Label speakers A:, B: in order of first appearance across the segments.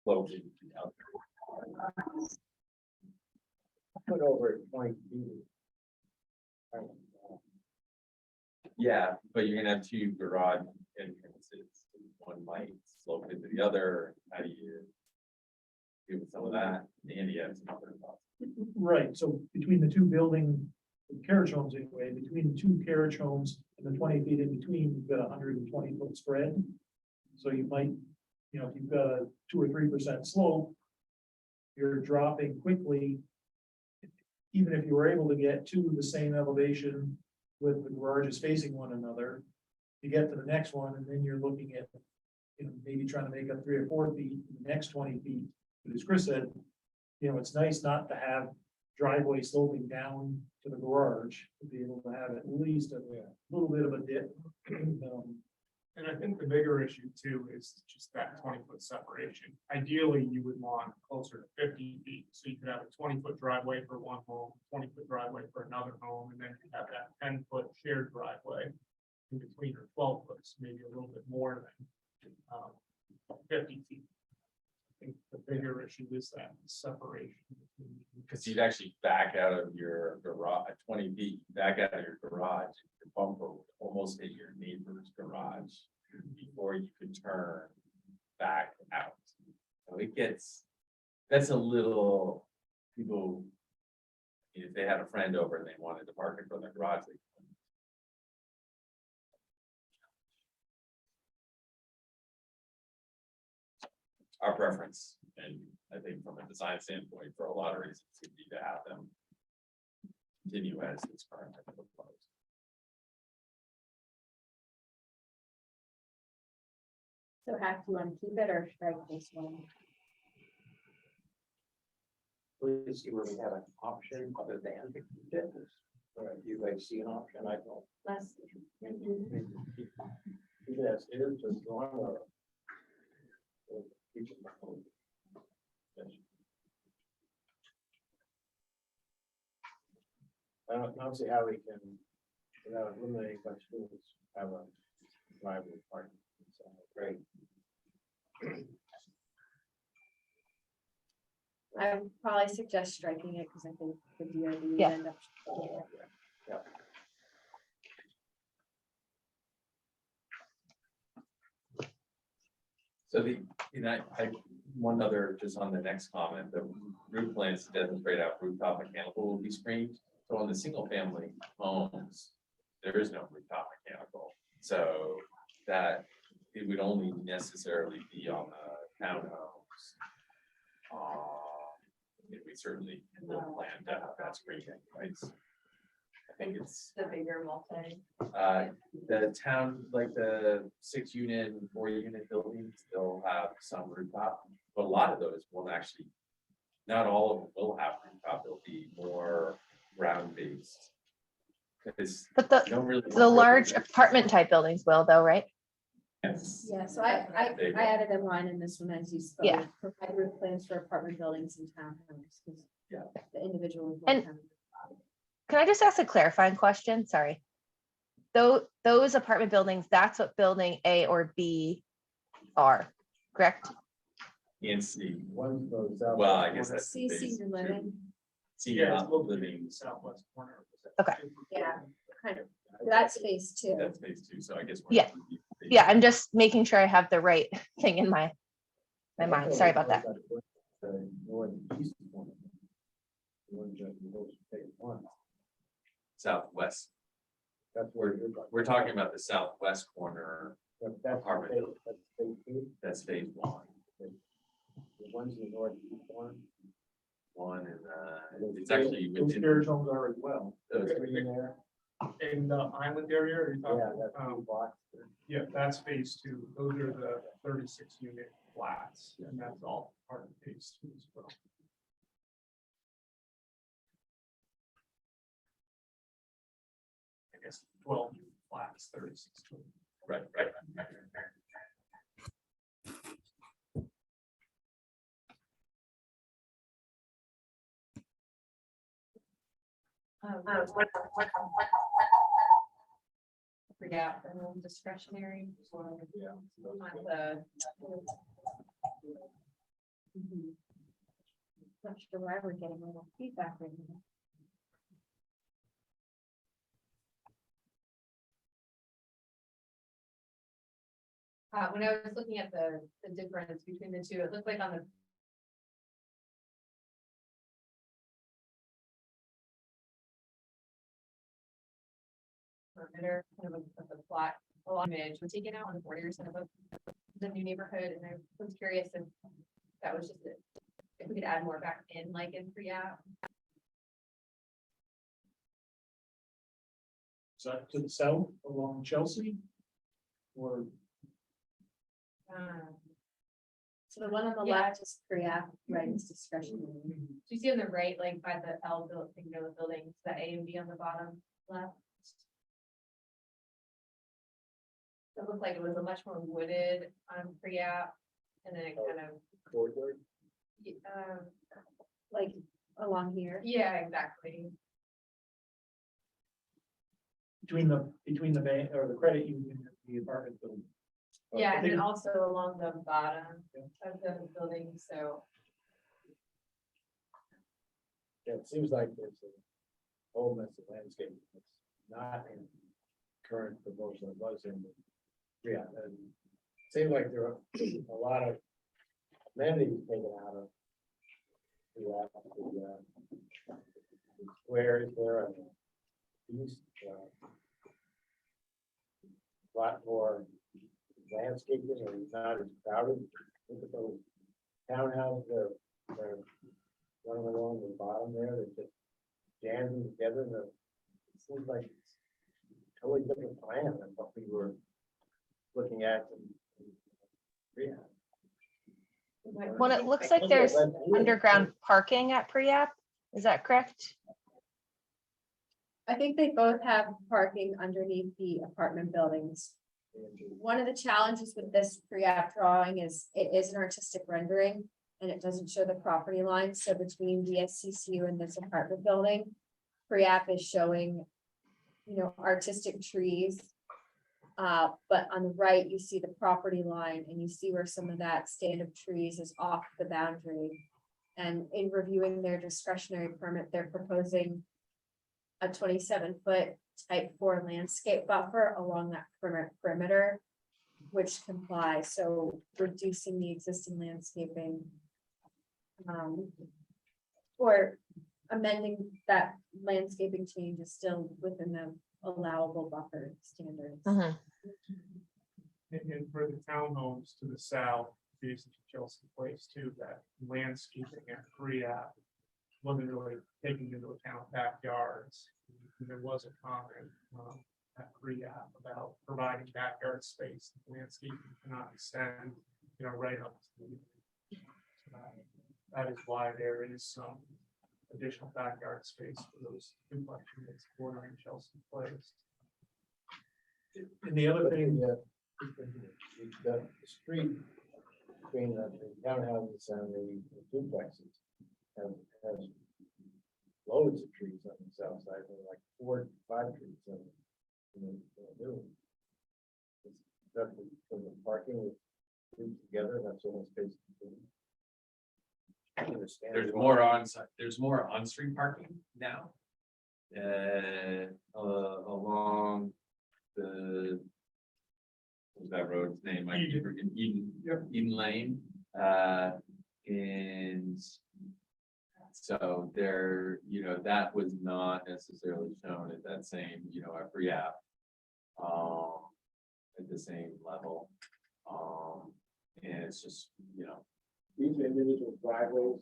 A: sloping out
B: Put over 20 feet.
A: there. Yeah, but you're gonna have two garage entrances. One might slope into the other. How do you do with some of that? And you have some other thoughts.
C: Right, so between the two building carriage homes anyway, between the two carriage homes and the 20 feet in between, you've got a 120-foot spread. So you might, if you've got a 2 or 3% slope, you're dropping quickly. Even if you were able to get to the same elevation with the garages facing one another, you get to the next one, and then you're looking at, maybe trying to make up 3 or 4 feet, the next 20 feet. But as Chris said, it's nice not to have driveway sloping down to the garage, to be able to have at least a little bit of a dip.
D: And I think the bigger issue too is just that 20-foot separation. Ideally, you would want closer to 50 feet, so you could have a 20-foot driveway for one home, 20-foot driveway for another home, and then you have that 10-foot shared driveway in between, or 12 foot, maybe a little bit more than 50 feet. I think the bigger issue is that separation.
A: Because you'd actually back out of your garage at 20 feet, back out of your garage, your bumper would almost hit your neighbor's garage before you could turn back out. So it gets, that's a little, people, if they had a friend over and they wanted to park in front of their garage, they couldn't. Our preference, and I think from a design standpoint, for a lot of reasons, would be to have them continue as it's currently proposed.
E: So HAAC, do you want to keep it or strike this one?
B: Please see where we have an option other than fitness. Or do you guys see an option? I don't.
E: Less.
B: Yes, it is just going or. I don't see how we can, without eliminating much students, have a driveway parking. So, great.
E: I would probably suggest striking it because I think the DRB would
F: Yeah.
E: end up.
A: So one other, just on the next comment, the roof plans to demonstrate how rooftop mechanical will be screened. So on the single family homes, there is no rooftop mechanical. So that it would only necessarily be on the townhomes. We certainly will plan to have that screening, right? I think it's
E: The bigger multi.
A: the town, like the 6-unit and 4-unit buildings, they'll have some rooftop, but a lot of those will actually, not all of them will have rooftop. They'll be more ground based. Because
F: But
A: you don't really
F: the large apartment type buildings will though, right?
A: Yes.
E: Yeah, so I
A: There you go.
E: added a line in this one as you spoke.
F: Yeah.
E: Provide roof plans for apartment buildings and townhomes. 'Cause
A: Yeah.
E: The individual.
F: And- Can I just ask a clarifying question? Sorry. Those apartment buildings, that's what building A or B are, correct?
A: And C.
B: One goes out.
A: Well, I guess that's
E: See
A: phase
E: senior
A: two.
E: living,
A: Senior
D: it's located in
A: living,
D: the southwest corner.
F: Okay.
E: yeah, kind of, that's phase 2.
A: that's phase 2. So I guess.
F: Yeah. Yeah, I'm just making sure I have the right thing in my mind. Sorry about that.
B: The northeast corner. The one just goes to phase 1.
A: Southwest.
B: That's where you're going.
A: We're talking about the southwest corner.
B: That's
A: apartment
B: phase- that's phase 2.
A: That's phase 1.
B: The ones in the northeast corner.
A: One and it's actually
C: Those
A: within
C: carriage homes are as well.
A: those.
B: Three in there.
D: In the island area, are you talking?
B: Yeah, that's 2 blocks.
D: Yeah, that's phase 2. Those are the 36-unit flats, and that's all part of phase 2 as well. I guess 12 unit flats, 36.
A: Right.
E: Forgot the discretionary.
B: Yeah.
E: On the Not sure why we're getting a little feedback right now.
G: When I was looking at the difference between the two, it looked like on the. Perimeter, kind of a flat along image was taken out on the borders of the new neighborhood, and I was curious if that was just it. If we could add more back in, like in pre-app.
C: So to the south along Chelsea? Or
E: So the one on the
G: Yeah.
E: left is pre-app, right, it's discretionary.
G: Do you see on the right, like by the L building, the buildings, the A and B on the bottom left? It looked like it was a much more wooded pre-app, and then it kind of,
B: Corridor.
E: Like along here.
G: yeah, exactly.
C: between the bank or the credit union and the apartment building?
G: Yeah, and
C: think-
G: then also along the bottom of the building, so.
B: Yeah, it seems like there's a whole mess of landscape that's not in current proposal, it was in. Yeah, and it seemed like there were a lot of amenities taken out of. The squares there on the east. Lot more landscaping and not as crowded. Look at those townhouses, they're running along the bottom there, they're just jamming together, and it seems like it's a totally different plan than what we were looking at. Yeah.
F: Well, it looks like there's underground parking at pre-app. Is that correct?
E: I think they both have parking underneath the apartment buildings. One of the challenges with this pre-app drawing is it is an artistic rendering and it doesn't show the property line. So between the SCCU and this apartment building, pre-app is showing, artistic trees. But on the right, you see the property line and you see where some of that stand of trees is off the boundary. And in reviewing their discretionary permit, they're proposing a 27-foot type 4 landscape buffer along that perimeter, which complies, so reducing the existing landscaping. Or amending that landscaping change is still within the allowable buffer standards.
F: Mhm.
D: And for the townhomes to the south, facing Chelsea Place too, that landscaping at pre-app wasn't really taking into account backyards. And there was a comment at pre-app about providing backyard space. Landscaping cannot extend, right up to the. That is why there is some additional backyard space for those duplex units bordering Chelsea Place.
C: And the other thing,
B: The street between the townhouses and the duplexes has loads of trees on the south side, there are like 4 or 5 trees in the middle. It's definitely from the parking with trees together, that's almost basically. I understand.
A: There's more on-street parking now. Along what's that road's name? I keep forgetting. Eden Lane. And so there, that was not necessarily shown at that same, a free app. At the same level. And it's just,
B: These are individual driveways.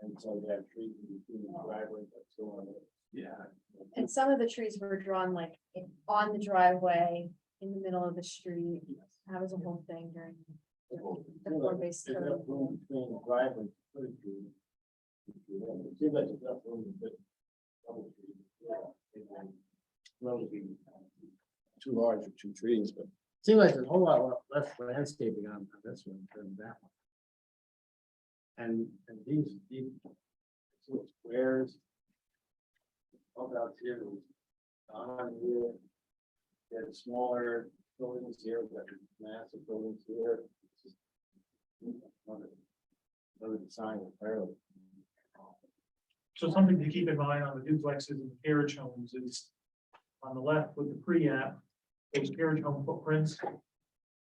B: And so they have trees in between the driveways, that's the one.
A: yeah.
E: And some of the trees were drawn like on the driveway, in the middle of the street. That was a whole thing during the form-based
B: There's
E: code.
B: enough room between the driveways to put a tree. It seems like there's enough room to put double trees. Relatively too large for 2 trees, but it seems like there's a whole lot less landscaping on this one than that one. And these little squares. All out here, on here. There's smaller buildings here, but massive buildings here. It's just Another design entirely.
C: So something to keep in mind on the duplexes and the carriage homes is on the left with the pre-app, those carriage home footprints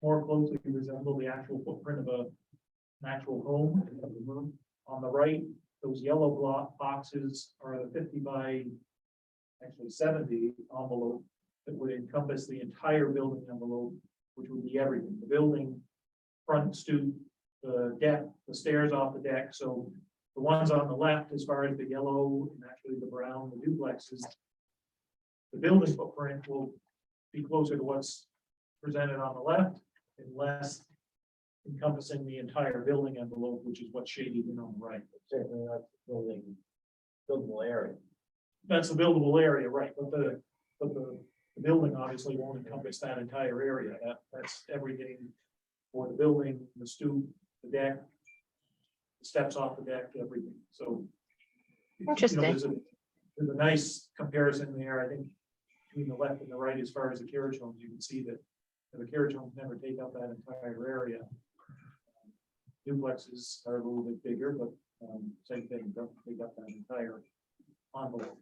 C: more closely resemble the actual footprint of an actual home. On the right, those yellow block boxes are the 50 by actually 70 envelope that would encompass the entire building envelope, which would be everything, the building, front stoop, the deck, the stairs off the deck. So the ones on the left, as far as the yellow and actually the brown, the duplexes, the building footprint will be closer to what's presented on the left and less encompassing the entire building envelope, which is what's shaded in on the right.
B: Certainly not buildable area.
C: That's the buildable area, right, but the building obviously won't encompass that entire area. That's everything for the building, the stoop, the deck, the steps off the deck, everything, so.
F: Interesting.
C: There's a nice comparison there, I think, between the left and the right, as far as the carriage homes, you can see that the carriage homes never take up that entire area. Duplexes are a little bit bigger, but same thing, don't take up that entire envelope.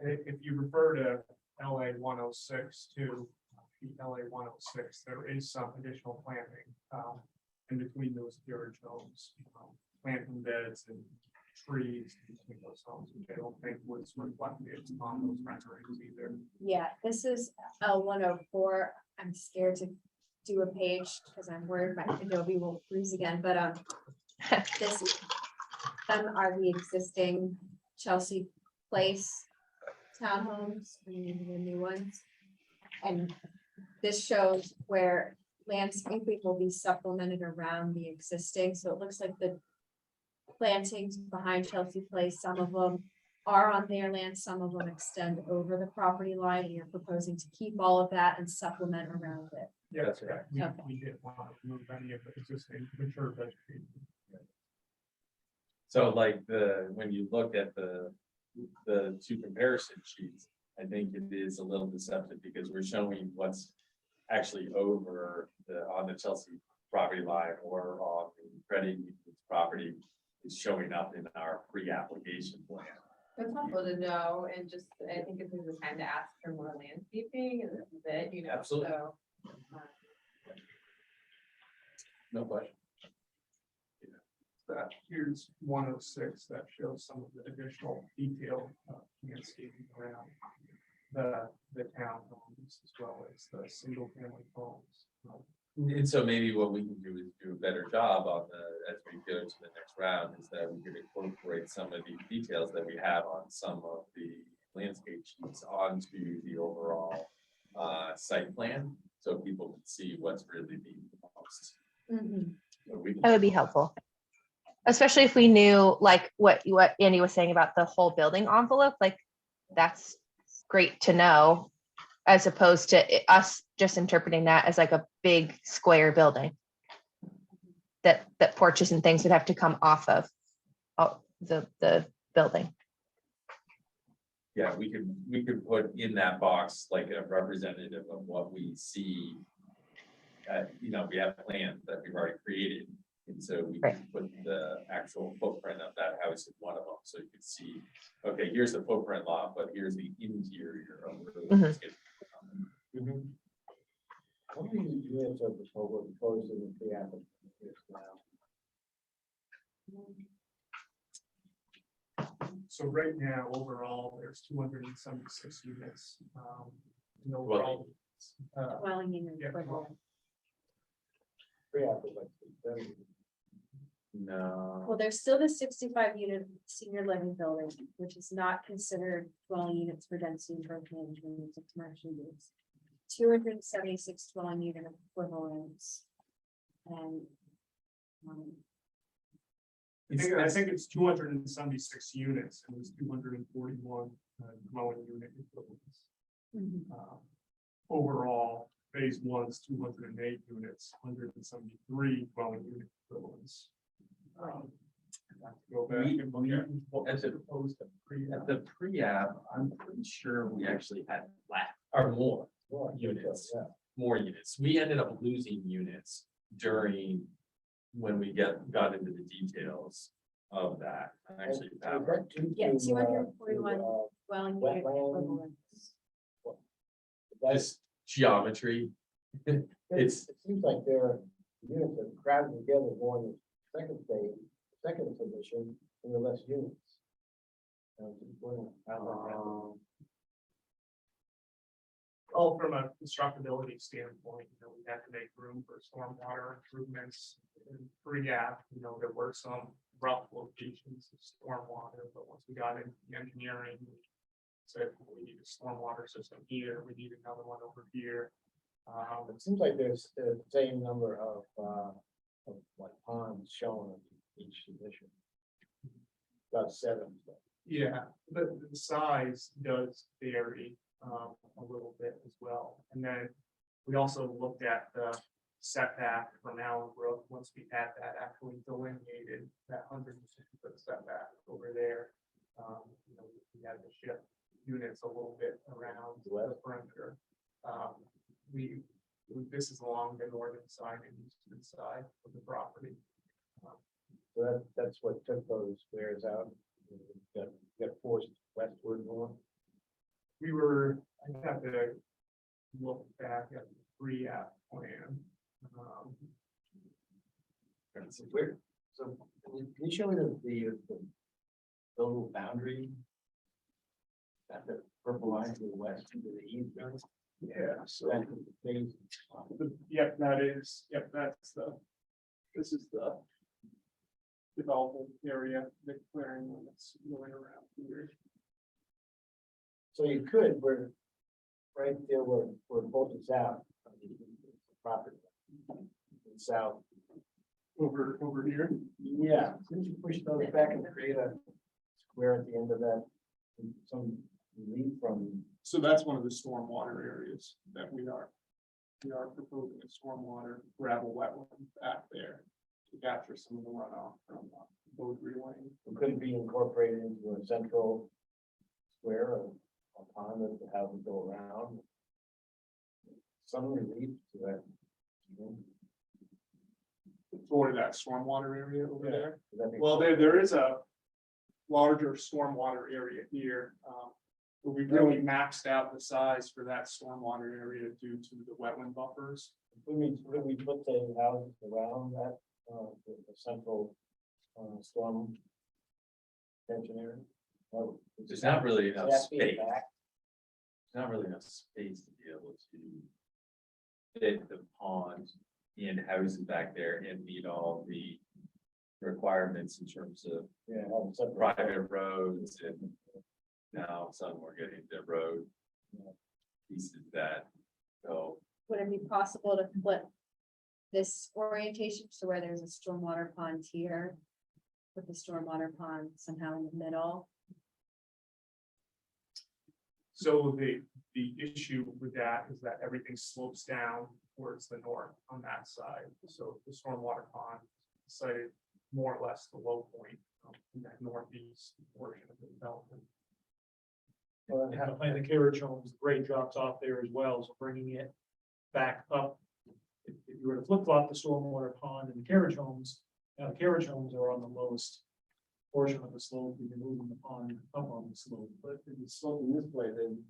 D: If you refer to LA 106 to the LA 106, there is some additional planting in between those carriage homes, planting beds and trees in between those homes, which I don't think was reflected on those renderings either.
E: Yeah, this is L 104. I'm scared to do a page because I'm worried my Adobe will freeze again, but this is, them are the existing Chelsea Place townhomes, and the new ones. And this shows where landscaping will be supplemented around the existing, so it looks like the plantings behind Chelsea Place, some of them are on their land, some of them extend over the property line, and you're proposing to keep all of that and supplement around it.
D: Yeah,
A: That's
D: right.
E: Okay.
D: We didn't want to remove any of the existing mature vegetation.
A: So like when you look at the two comparison sheets, I think it is a little deceptive because we're showing what's actually over on the Chelsea property line or on the credit union's property is showing up in our pre-application plan.
G: It's helpful to know, and just, I think if there's a time to ask for more landscaping, and this is it, you know,
A: Absolutely.
G: so.
A: No question.
D: That here's 106 that shows some of the additional detail landscaping around the townhomes as well as the single family homes.
A: And so maybe what we can do is do a better job on as we go to the next round, is that we could incorporate some of the details that we have on some of the landscape sheets onto the overall site plan, so people can see what's really being proposed. So we can-
F: That would be helpful. Especially if we knew like what Andy was saying about the whole building envelope, like that's great to know. As opposed to us just interpreting that as like a big square building. That porches and things would have to come off of the building.
A: Yeah, we could put in that box like a representative of what we see. We have plans that we've already created, and so we can put the actual footprint of that house in one of them, so you can see, okay, here's the footprint lot, but here's the interior of the.
B: How many units are proposed in the pre-application now?
D: So right now, overall, there's 276 units. And overall,
E: Dwelling unit
D: Yeah.
E: equivalent.
B: Pre-app is like 70.
A: No.
E: Well, there's still the 65 unit senior living building, which is not considered dwelling units for density and growth management of commercial use. 276 dwelling unit equivalents. And
D: I think it's 276 units, and there's 241 dwelling unit equivalents. Overall, phase one's 208 units, 173 dwelling unit equivalents. I'd have to Go back and look at what was proposed at
A: At the pre-app, I'm pretty sure we actually had more
B: Well,
A: units.
B: yeah.
A: More units. We ended up losing units during when we got into the details of that. I actually
B: So
A: have,
B: that due
E: Yeah,
B: to,
E: 241. Dwelling unit
B: wetland.
E: equivalents.
B: That's,
A: just geometry.
B: it
A: It's,
B: seems like their units are crowded together going to second phase, second position, and the less units. Just wondering how that happened.
D: Oh, from a constructability standpoint, we had to make room for stormwater improvements in pre-app, there were some rough locations of stormwater, but once we got into the engineering, we said we need a stormwater system here, we need another one over here.
B: It seems like there's the same number of like ponds shown in each position. About 7.
D: Yeah, but the size does vary a little bit as well. And then we also looked at the setback from Allen Brook, once we had that actually delineated, that 160-foot setback over there. We had to shift units a little bit around the perimeter. This is along the northern side and eastern side of the property.
B: So that's what took those squares out. Got forced westward more.
D: I have to look back at the pre-app plan.
B: Where, so can you show me the little boundary? That the purple line to the west and to the east.
D: Yeah, so,
B: That's the phase.
D: this is the development area, the clearing limits going around here.
B: So you could, we're right there where both is out. On the property. South.
D: Over here.
B: Yeah, since you push those back and create a square at the end of that, some relief from.
D: So that's one of the stormwater areas that we are proposing a stormwater gravel wetland back there to capture some of the runoff from Beaudry Lane.
B: Could it be incorporated into a central square of a pond that the houses go around? Some relief to that.
D: For that stormwater area over
B: Yeah.
D: there.
B: Does that make
D: Well,
B: sense?
D: there is a larger stormwater area here. But we really maxed out the size for that stormwater area due to the wetland buffers.
B: Could we put the houses around that, the central, storm tension area? No,
A: there's not really enough
B: Does that be
A: space.
B: back?
A: There's not really enough space to be able to fit the pond and houses back there and meet all the requirements in terms of
B: Yeah. have a separate-
A: private roads and now some we're getting the road pieces that go.
E: Would it be possible to flip this orientation to where there's a stormwater pond here? With the stormwater pond somehow in the middle?
D: So the issue with that is that everything slopes down towards the north on that side. So the stormwater pond sited more or less the low point in that northeast portion of the development.
B: Well,
C: And the carriage homes, the grade drops off there as well, so bringing it back up. If you were to flip flop the stormwater pond and the carriage homes, now the carriage homes are on the lowest portion of the slope, you're moving the pond up on the slope.
B: But if it's sloping this way, then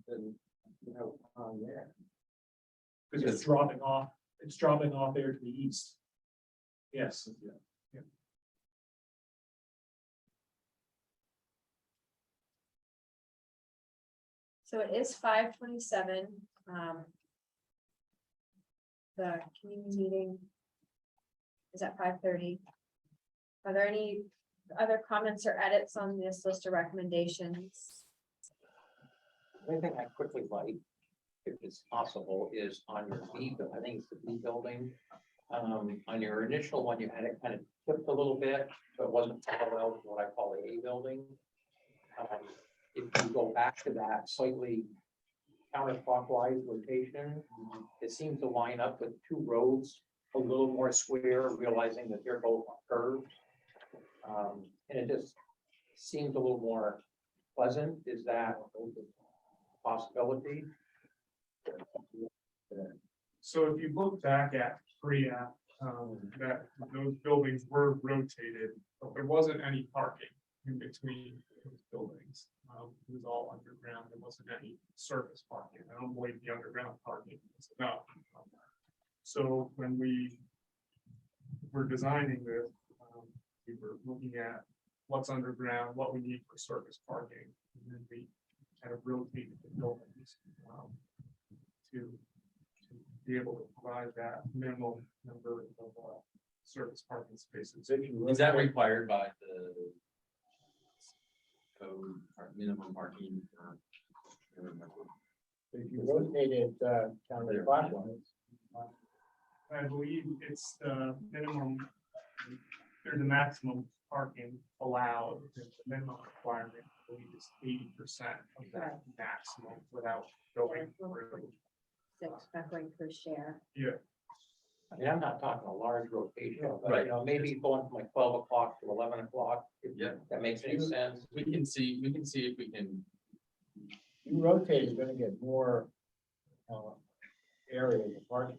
B: you have a pond there.
C: Because it's dropping off there to the east. Yes, yeah.
E: So it is 5:27. The community meeting is at 5:30. Are there any other comments or edits on this list of recommendations?
H: One thing I quickly like, if it's possible, is on your B, I think it's the B building. On your initial one, you had it kind of tipped a little bit, so it wasn't parallel to what I call the A building. If you go back to that slightly counterclockwise rotation, it seems to line up with two roads a little more square, realizing that they're both curved. And it just seems a little more pleasant. Is that a possibility?
D: So if you look back at pre-app that those buildings were rotated, but there wasn't any parking in between those buildings. It was all underground. There wasn't any surface parking. I don't believe the underground parking was enough. So when we were designing this, we were looking at what's underground, what we need for surface parking, and then we kind of rotated the buildings to be able to provide that minimal number of surface parking spaces.
A: Is that required by the code or minimum parking?
B: If you rotate it counterclockwise,
D: I believe it's the minimum, there's a maximum parking allowed, the minimum requirement, I believe is 80% of that maximum without going through.
E: Going per share.
D: Yeah,
H: I mean, I'm not talking a large rotation, but
A: Right.
H: you know, maybe going from like 12 o'clock to 11 o'clock. If
A: Yeah.
H: that makes any sense.
A: We can see if we can,
B: you rotate, you're gonna get more area of the parking.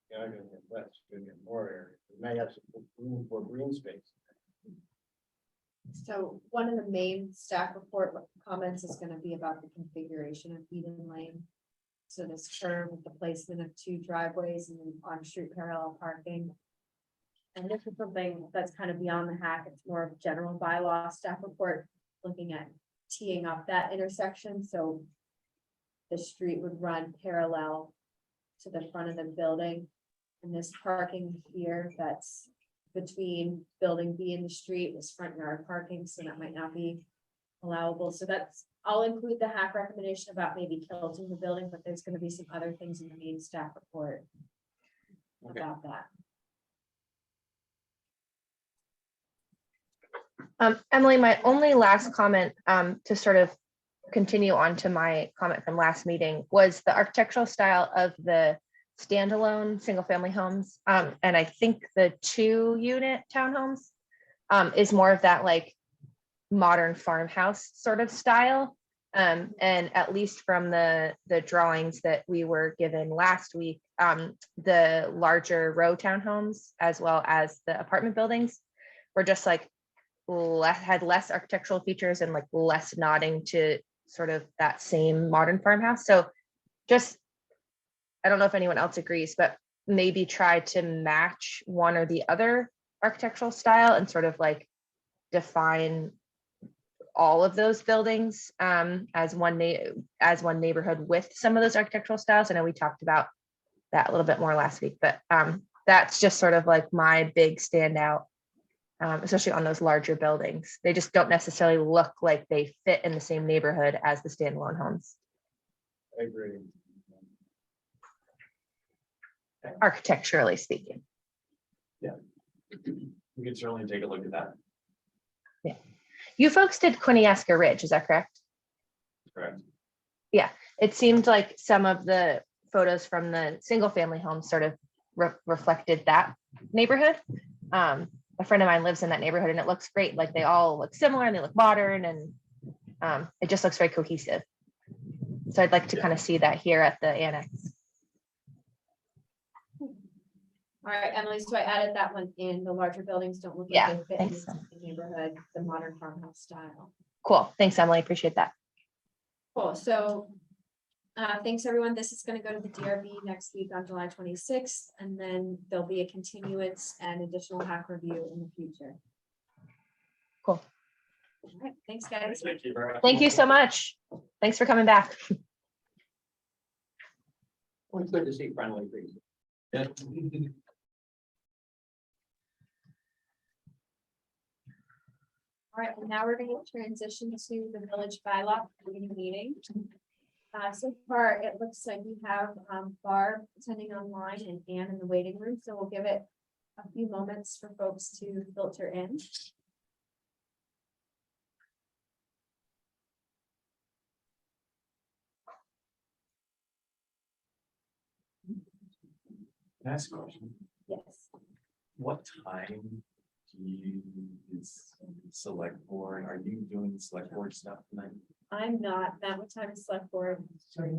B: You're not gonna get less, you're gonna get more area. You may have some room for green space.
E: So one of the main staff report comments is gonna be about the configuration of Eden Lane. So this curve with the placement of two driveways and then on-street parallel parking. And this is something that's kind of beyond the HAAC. It's more of general bylaw staff report, looking at teeing up that intersection, so the street would run parallel to the front of the building. And this parking here, that's between building B and the street, is front yard parking, so that might not be allowable. So that's, I'll include the HAAC recommendation about maybe kilting the building, but there's gonna be some other things in the main staff report
H: Okay.
E: about that.
F: Emily, my only last comment, to sort of continue on to my comment from last meeting, was the architectural style of the standalone single-family homes. And I think the 2-unit townhomes is more of that like modern farmhouse sort of style. And at least from the drawings that we were given last week, the larger row townhomes as well as the apartment buildings were just like had less architectural features and like less nodding to sort of that same modern farmhouse. So just, I don't know if anyone else agrees, but maybe try to match one or the other architectural style and sort of like define all of those buildings as one neighborhood with some of those architectural styles. I know we talked about that a little bit more last week, but that's just sort of like my big standout, especially on those larger buildings. They just don't necessarily look like they fit in the same neighborhood as the standalone homes,
B: I agree.
F: architecturally speaking.
A: we can certainly take a look at that.
F: You folks did Quiniesca Ridge, is that correct?
A: Correct.
F: It seemed like some of the photos from the single family homes sort of reflected that neighborhood. A friend of mine lives in that neighborhood and it looks great. Like they all look similar and they look modern and it just looks very cohesive. So I'd like to kind of see that here at the annex.
E: All right, Emily, so I added that one in. The larger buildings don't look
F: Yeah,
E: like they fit in
F: thanks.
E: the neighborhood, the modern farmhouse style.
F: Cool. Thanks, Emily. Appreciate that.
E: Cool, so thanks, everyone. This is gonna go to the DRB next week on July 26th, and then there'll be a continuance and additional HAAC review in the future.
F: Cool.
E: All right, thanks, guys.
A: Thank you very much.
F: Thank you so much. Thanks for coming back.
H: It's good to see friendly faces.
A: Yeah.
E: All right, well, now we're gonna transition to the village bylaw committee meeting. So far, it looks like we have Barb attending online and Ann in the waiting room, so we'll give it a few moments for folks to filter in.
A: Can I ask a question?
E: Yes.
A: What time do you select board? Are you doing select board stuff tonight?
E: I'm not, that what time is select board?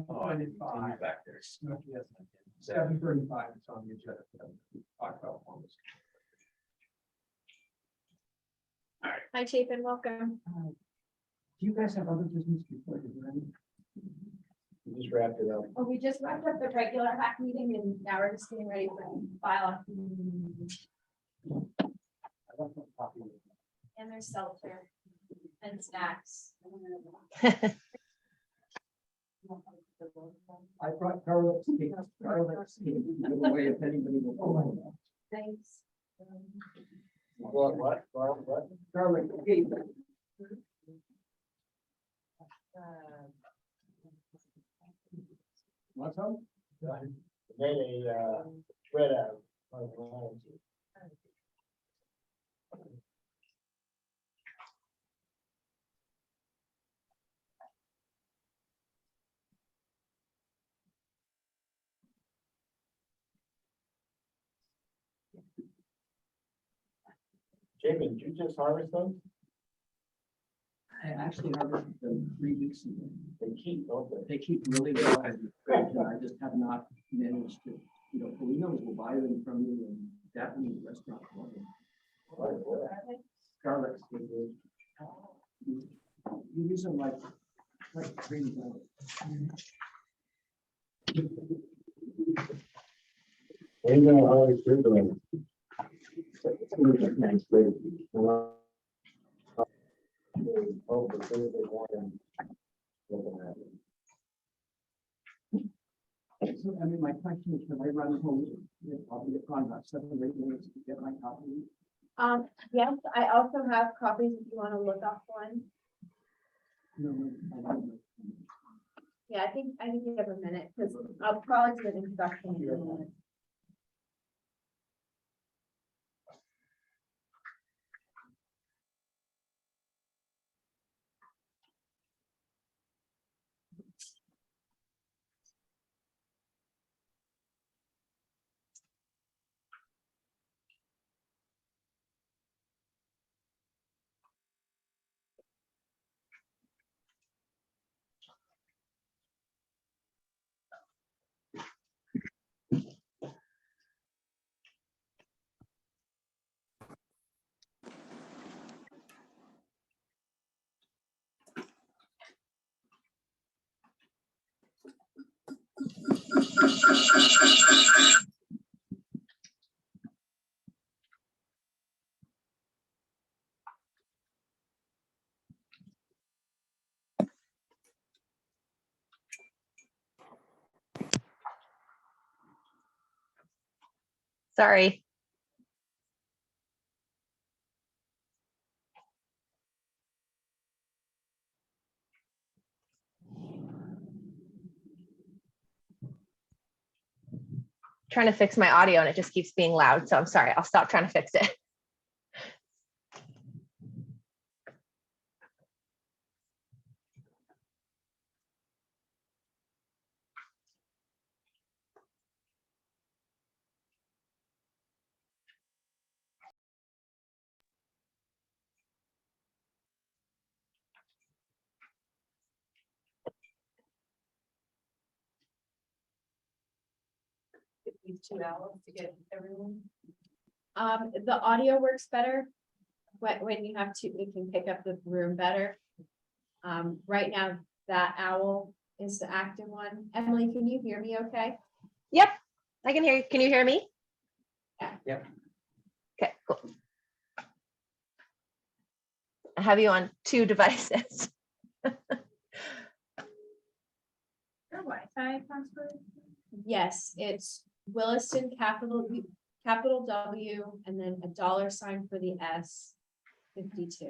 A: Oh, I didn't. Back there.
D: 7:35 is on the agenda. Talk about homeless.
E: Hi, Chapin, welcome.
I: Do you guys have other business before you run?
B: We just wrapped it up.
E: Oh, we just wrapped up the regular HAAC meeting and now we're just getting ready for bylaw.
I: I don't know copy.
E: And there's seltzer and snacks.
I: I brought garlic steak, to give away if anybody will.
E: Thanks.
B: What?
I: Garlic steak.
B: Want some? Made a, bread out of lines. Jamie, did you just harvest them?
I: I actually harvested them 3 weeks ago.
B: They keep, don't they?
I: They keep really well. I just have not managed to, Polinos will buy them from you and Japanese restaurants. love them. Garlic steak. You use them like green garlic.
B: They know how to do them. Oh, for sure they want them.
I: So, I mean, my question is, can I run home? I'll be gone about 7 or 8 minutes to get my copy.
E: Yes, I also have copies if you want to look up one.
I: No, I don't know.
E: Yeah, I think you have a minute because I'll probably do an introduction in a minute.
F: Sorry. Trying to fix my audio and it just keeps being loud. So I'm sorry. I'll stop trying to fix it.
G: These 2 hours to get everyone.
E: The audio works better when you have to, it can pick up the room better. Right now, that owl is the active one. Emily, can you hear me okay?
F: Yep, I can hear you. Can you hear me?
E: Yeah.
H: Yep.
F: Okay, cool. I have you on 2 devices.
G: Your Wi-Fi password?
E: Yes, it's Williston, capital W, and then a $sign for the S, 52.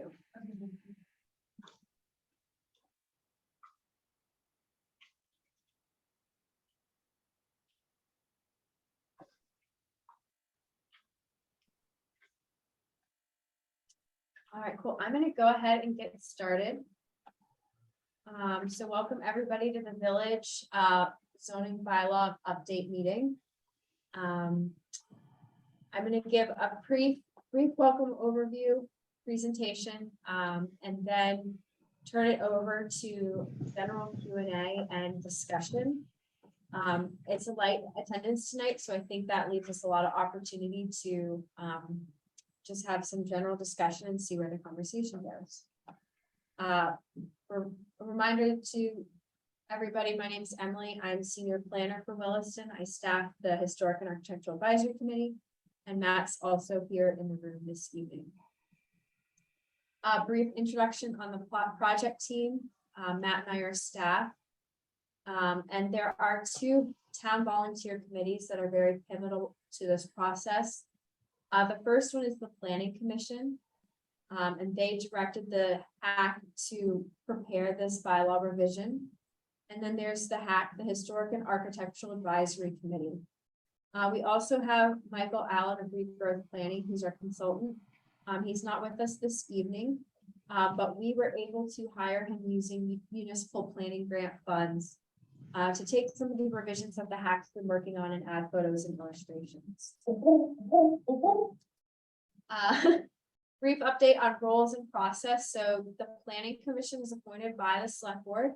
E: All right, cool. I'm gonna go ahead and get started. So welcome everybody to the village zoning bylaw update meeting. I'm gonna give a brief welcome overview presentation and then turn it over to general Q&A and discussion. It's a light attendance tonight, so I think that leaves us a lot of opportunity to just have some general discussion and see where the conversation goes. For a reminder to everybody, my name is Emily. I'm senior planner for Williston. I staff the Historic and Architectural Advisory Committee, and Matt's also here in the room this evening. A brief introduction on the project team. Matt and I are staff. And there are two town volunteer committees that are very pivotal to this process. The first one is the Planning Commission. And they directed the HAAC to prepare this bylaw revision. And then there's the HAAC, the Historic and Architectural Advisory Committee. We also have Michael Allen of Regrowth Planning, who's our consultant. He's not with us this evening, but we were able to hire him using municipal planning grant funds to take some of the revisions that the HAAC's been working on and add photos and illustrations. Brief update on roles and process. So the Planning Commission is appointed by the Select Board.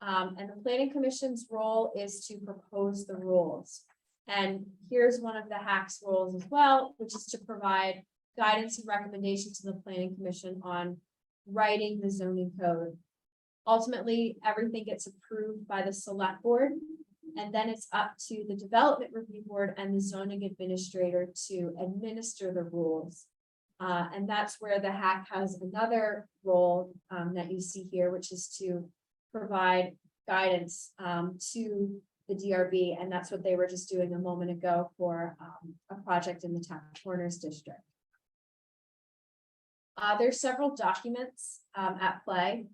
E: And the Planning Commission's role is to propose the rules. And here's one of the HAAC's roles as well, which is to provide guidance and recommendations to the Planning Commission on writing the zoning code. Ultimately, everything gets approved by the Select Board, and then it's up to the Development Review Board and the zoning administrator to administer the rules. And that's where the HAAC has another role that you see here, which is to provide guidance to the DRB, and that's what they were just doing a moment ago for a project in the Town Corners district. There's several documents at play.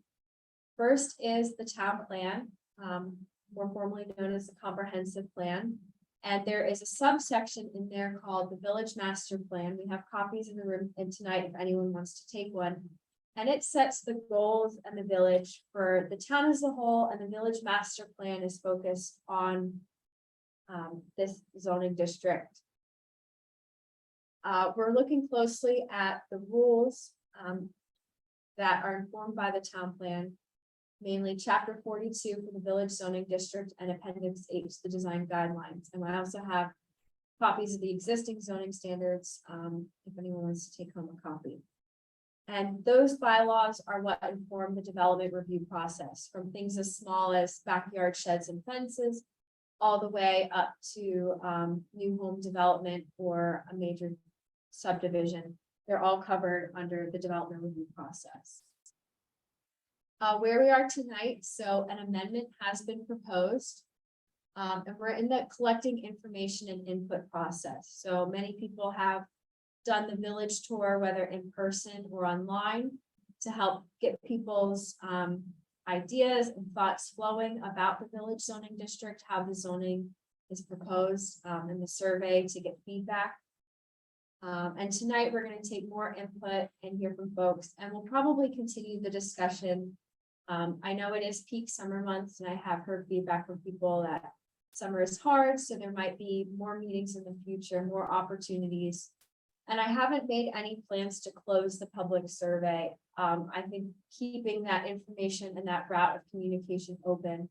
E: First is the town plan, more formally known as the comprehensive plan. And there is a subsection in there called the Village Master Plan. We have copies in the room and tonight if anyone wants to take one. And it sets the goals and the village for the town as a whole, and the Village Master Plan is focused on this zoning district. We're looking closely at the rules that are informed by the town plan, mainly chapter 42 for the village zoning district and appendix 8 to the design guidelines. And I also have copies of the existing zoning standards if anyone wants to take home a copy. And those bylaws are what inform the development review process, from things as small as backyard sheds and fences, all the way up to new home development or a major subdivision. They're all covered under the development review process. Where we are tonight, so an amendment has been proposed. And we're in the collecting information and input process. So many people have done the village tour, whether in person or online, to help get people's ideas and thoughts flowing about the village zoning district, how the zoning is proposed, and the survey to get feedback. And tonight we're going to take more input and hear from folks, and we'll probably continue the discussion. I know it is peak summer months, and I have heard feedback from people that summer is hard, so there might be more meetings in the future, more opportunities. And I haven't made any plans to close the public survey. I think keeping that information and that route of communication open.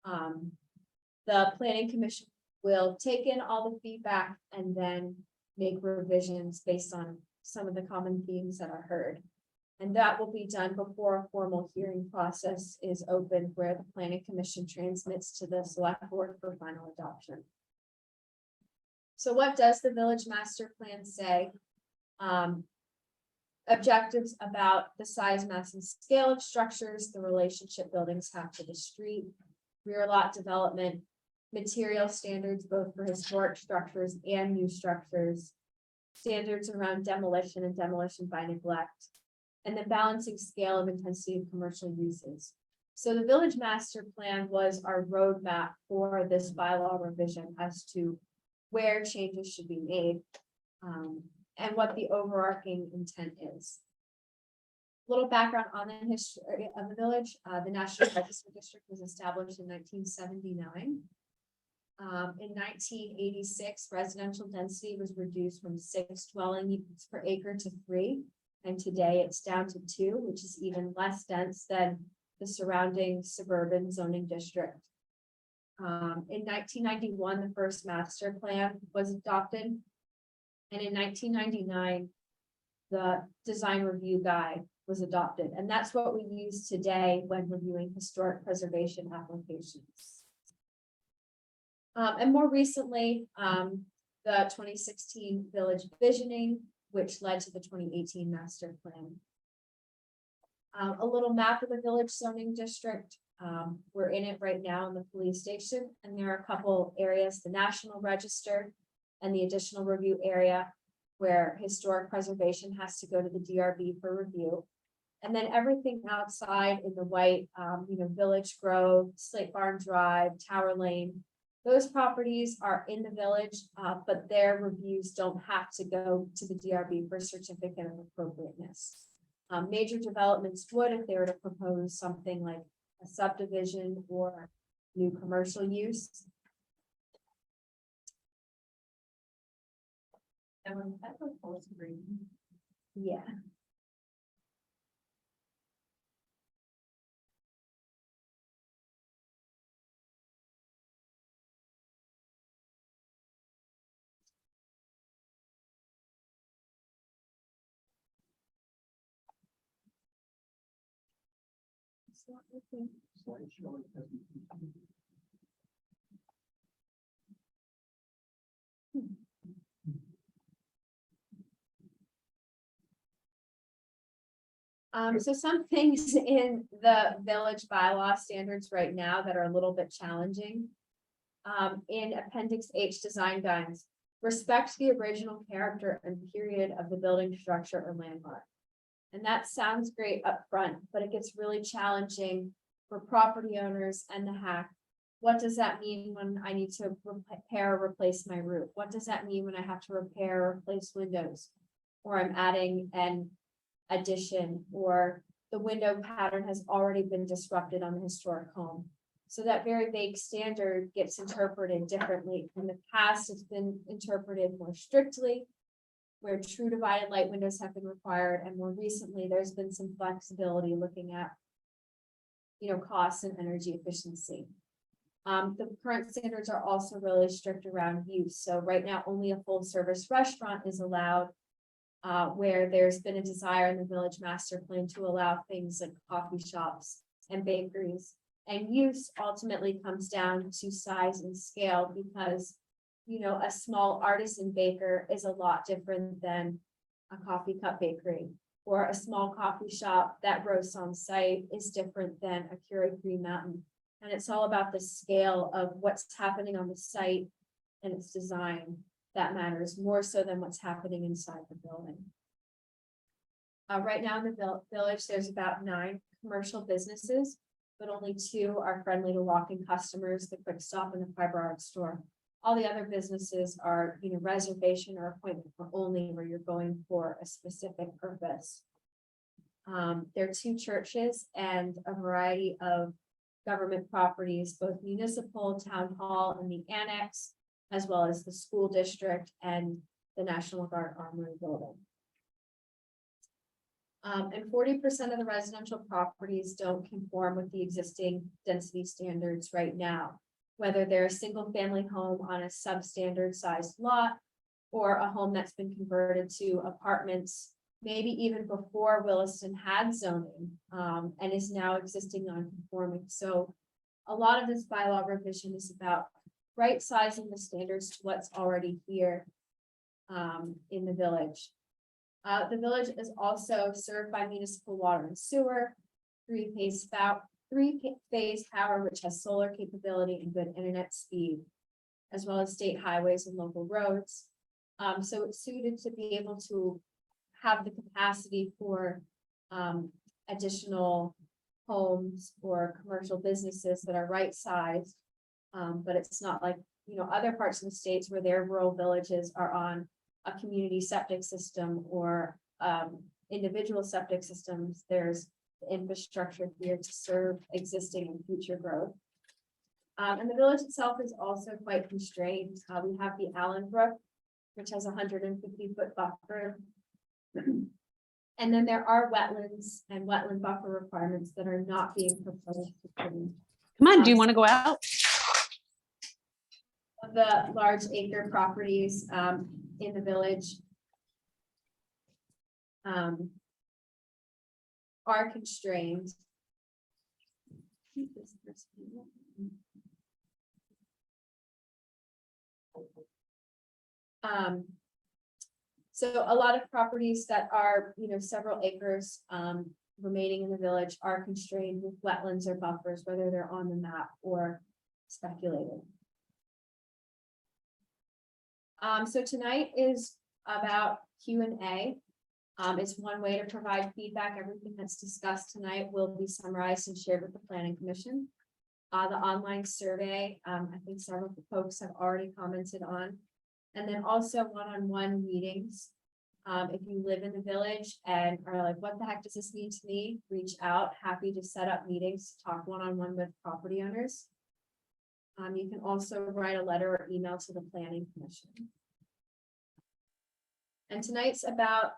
E: The Planning Commission will take in all the feedback and then make revisions based on some of the common themes that are heard. And that will be done before a formal hearing process is open, where the Planning Commission transmits to the Select Board for final adoption. So what does the Village Master Plan say? Objectives about the size, mass, and scale of structures, the relationship buildings have to the street, rear lot development, material standards both for historic structures and new structures, standards around demolition and demolition by neglect, and the balancing scale of intensity of commercial uses. So the Village Master Plan was our roadmap for this bylaw revision as to where changes should be made, and what the overarching intent is. A little background on the history of the village. The National Register District was established in 1979. In 1986, residential density was reduced from 6 dwelling units per acre to 3, and today it's down to 2, which is even less dense than the surrounding suburban zoning district. In 1991, the first master plan was adopted. And in 1999, the design review guide was adopted, and that's what we use today when reviewing historic preservation applications. And more recently, the 2016 village visioning, which led to the 2018 master plan. A little map of the village zoning district. We're in it right now in the police station, and there are a couple areas, the National Register and the additional review area, where historic preservation has to go to the DRB for review. And then everything outside in the white, Village Grove, Slate Barn Drive, Tower Lane, those properties are in the village, but their reviews don't have to go to the DRB for certificate of appropriateness. Major developments would if they were to propose something like a subdivision or new commercial use.
G: And when that was supposed to bring.
E: Yeah. It's not looking. So some things in the village bylaw standards right now that are a little bit challenging. In Appendix H design guides, respect the original character and period of the building structure or landmark. And that sounds great up front, but it gets really challenging for property owners and the HAAC. What does that mean when I need to repair or replace my roof? What does that mean when I have to repair or replace windows? Or I'm adding an addition, or the window pattern has already been disrupted on the historic home. So that very vague standard gets interpreted differently. In the past, it's been interpreted more strictly, where true divided light windows have been required, and more recently, there's been some flexibility looking at, costs and energy efficiency. The current standards are also really strict around use. So right now, only a full service restaurant is allowed, where there's been a desire in the village master plan to allow things like coffee shops and bakeries. And use ultimately comes down to size and scale, because, a small artisan baker is a lot different than a coffee cup bakery, or a small coffee shop that roasts on site is different than a Keurig Green Mountain. And it's all about the scale of what's happening on the site and its design that matters more so than what's happening inside the building. Right now in the village, there's about 9 commercial businesses, but only 2 are friendly to walk-in customers, the Quick Stop and the Fiber Art Store. All the other businesses are, reservation or appointment for only, where you're going for a specific purpose. There are 2 churches and a variety of government properties, both municipal, town hall, and the annex, as well as the school district and the National Guard Armory building. And 40% of the residential properties don't conform with the existing density standards right now, whether they're a single family home on a substandard sized lot, or a home that's been converted to apartments, maybe even before Williston had zoning, and is now existing non-conforming. So a lot of this bylaw revision is about right sizing the standards to what's already here in the village. The village is also served by municipal water and sewer, three-phase power, which has solar capability and good internet speed, as well as state highways and local roads. So it's suited to be able to have the capacity for additional homes or commercial businesses that are right sized. But it's not like, other parts of the states where their rural villages are on a community septic system or individual septic systems. There's the infrastructure here to serve existing and future growth. And the village itself is also quite constrained. We have the Allen Brook, which has a 150-foot buffer. And then there are wetlands and wetland buffer requirements that are not being proposed.
J: Come on, do you want to go out?
E: of the large acre properties in the village are constrained. So a lot of properties that are, several acres remaining in the village are constrained with wetlands or buffers, whether they're on the map or speculated. So tonight is about Q&A. It's one way to provide feedback. Everything that's discussed tonight will be summarized and shared with the planning commission. The online survey, I think several folks have already commented on. And then also one-on-one meetings. If you live in the village and are like, what the heck does this mean to me? Reach out, happy to set up meetings, talk one-on-one with property owners. You can also write a letter or email to the planning commission. And tonight's about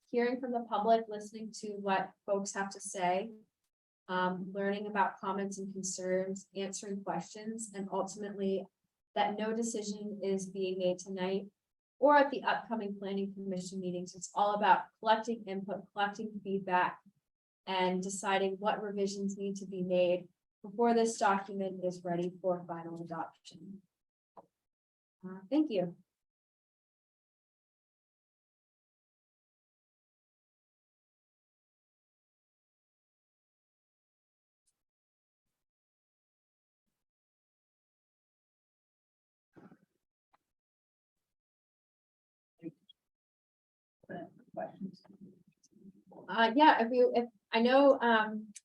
E: hearing from the public, listening to what folks have to say, learning about comments and concerns, answering questions, and ultimately that no decision is being made tonight or at the upcoming planning commission meetings. It's all about collecting input, collecting feedback, and deciding what revisions need to be made before this document is ready for final adoption. Thank you.
I: Questions?
E: Yeah, if I know,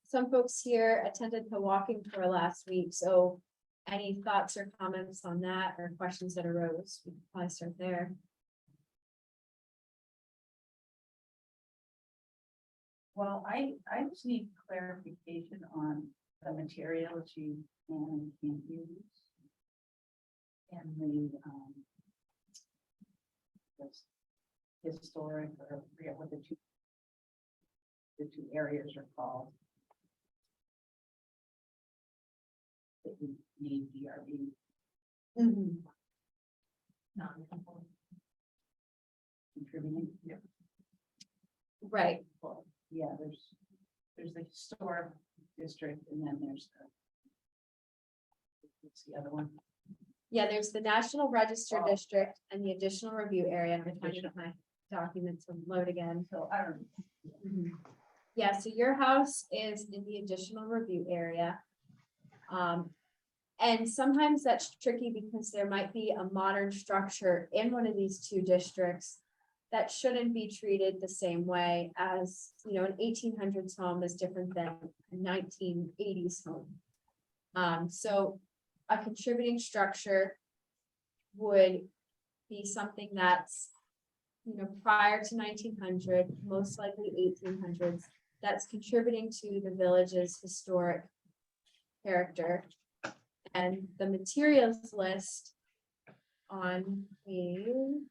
E: some folks here attended the walking tour last week, so any thoughts or comments on that or questions that arose, we can probably start there.
J: Well, I just need clarification on the materials you can and can't use. And this historic, or I forget what the two areas are called. That you need DRB. Contributing. Yeah.
E: Right.
J: Well, yeah, there's the historic district, and then there's what's the other one?
E: Yeah, there's the National Register District and the additional review area. I'm trying to get my documents to load again.
J: So I don't know.
E: Yeah, so your house is in the additional review area. And sometimes that's tricky because there might be a modern structure in one of these two districts that shouldn't be treated the same way as, an 1800s home is different than a 1980s home. So a contributing structure would be something that's, prior to 1900, most likely 1800s, that's contributing to the village's historic character. And the materials list on page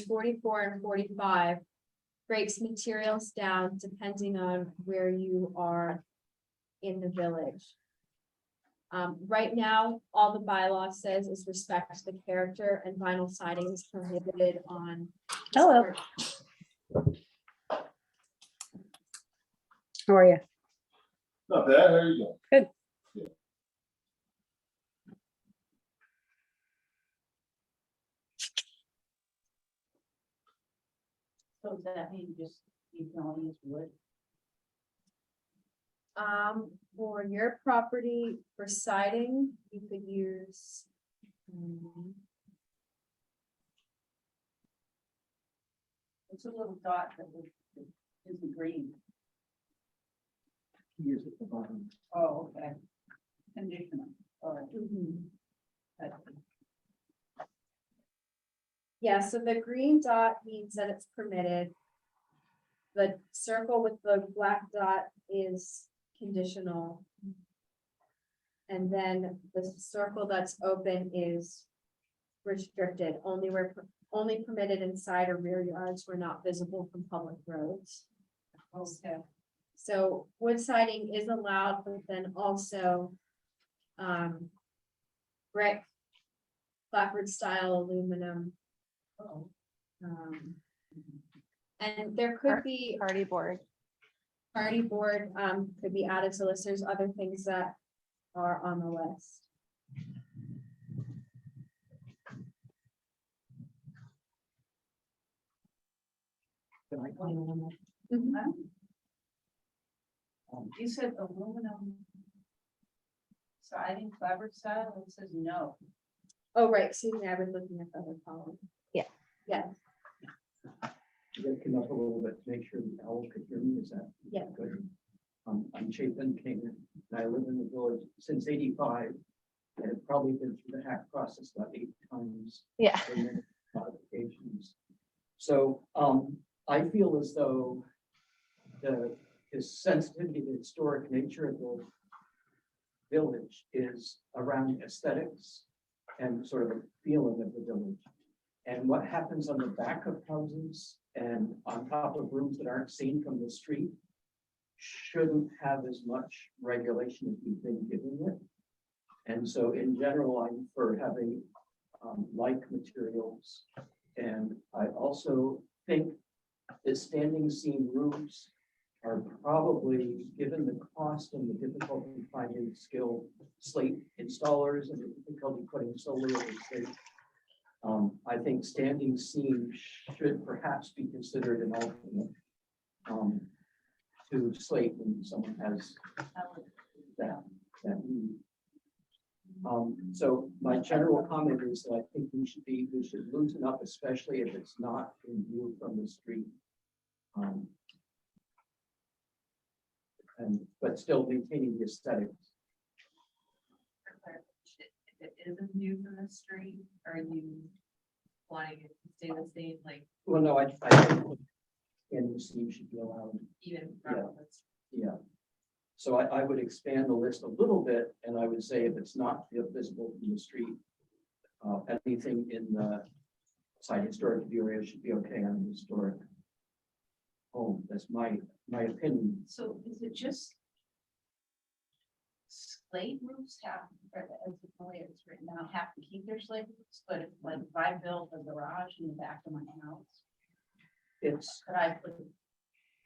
E: 44 and 45 breaks materials down depending on where you are in the village. Right now, all the bylaw says is respect the character, and vinyl siding is prohibited on.
K: Hello. How are you?
L: Not bad, how are you doing?
K: Good.
L: Yeah.
J: So does that mean just you can only use wood?
E: For your property, for siding, you could use.
J: It's a little dot that is the green.
I: Here's at the bottom.
J: Oh, okay. Conditional. All right.
E: Yeah, so the green dot means that it's permitted. The circle with the black dot is conditional. And then the circle that's open is restricted, only permitted inside or rear yards were not visible from public roads.
J: Okay.
E: So wood siding is allowed, but then also brick, clapboard style aluminum. And there could be
F: Party board.
E: party board, could be added to the list. There's other things that are on the list.
I: Can I comment on that?
J: You said aluminum siding, clapboard style, it says no.
E: Oh, right, excuse me, I was looking at the other column.
F: Yeah.
E: Yeah,
I: I'm gonna come up a little bit to make sure the owl could hear me, is that?
E: Yeah.
I: Good. I'm Chapin King, and I live in the village since '85. And I've probably been through the hack process about 8 times.
F: Yeah.
I: for many modifications. So, I feel as though the sensitivity to the historic nature of the village is around aesthetics and sort of a feeling of the village. And what happens on the back of houses and on top of rooms that aren't seen from the street shouldn't have as much regulation as we've been giving it. And so in general, I'm for having like materials. And I also think that standing seam roofs are probably, given the cost and the difficulty finding skilled slate installers and the difficulty putting solar in slate, I think standing seam should perhaps be considered an alternate to slate when someone has that need. So my general comment is that I think we should loosen up, especially if it's not in view from the street. But still maintaining the aesthetics.
G: If it isn't viewed from the street, are you wanting it to stay the same, like
I: Well, no, I think standing seam should be allowed.
G: even from
I: Yeah.
G: the street?
I: Yeah. So I would expand the list a little bit, and I would say if it's not visible from the street, anything in the site historic view area should be okay on the historic home. That's my opinion.
J: So is it just slate roofs have, or as the way it's written now, have to keep their slate roofs, but if I built a garage in the back of my house,
I: It's,
J: could I put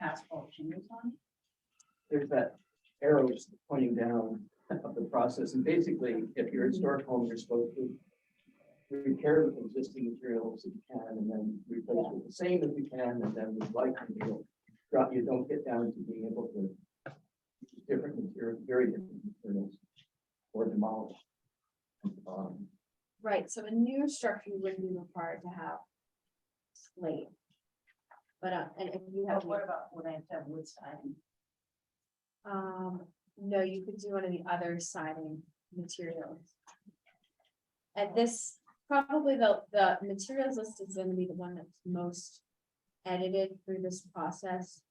J: asphalt shingles on it?
I: there's that arrows pointing down of the process, and basically, if you're a historic home, you're supposed to repair with existing materials if you can, and then replace with the same if you can, and then with like you don't get down to being able to use different materials, very different materials, or demolish.
E: right, so a new structure wouldn't be required to have slate. But, and if you have,
J: But what about when I have to have wood siding?
E: no, you could do one of the other siding materials. And this, probably the materials list is gonna be the one that's most edited through this process.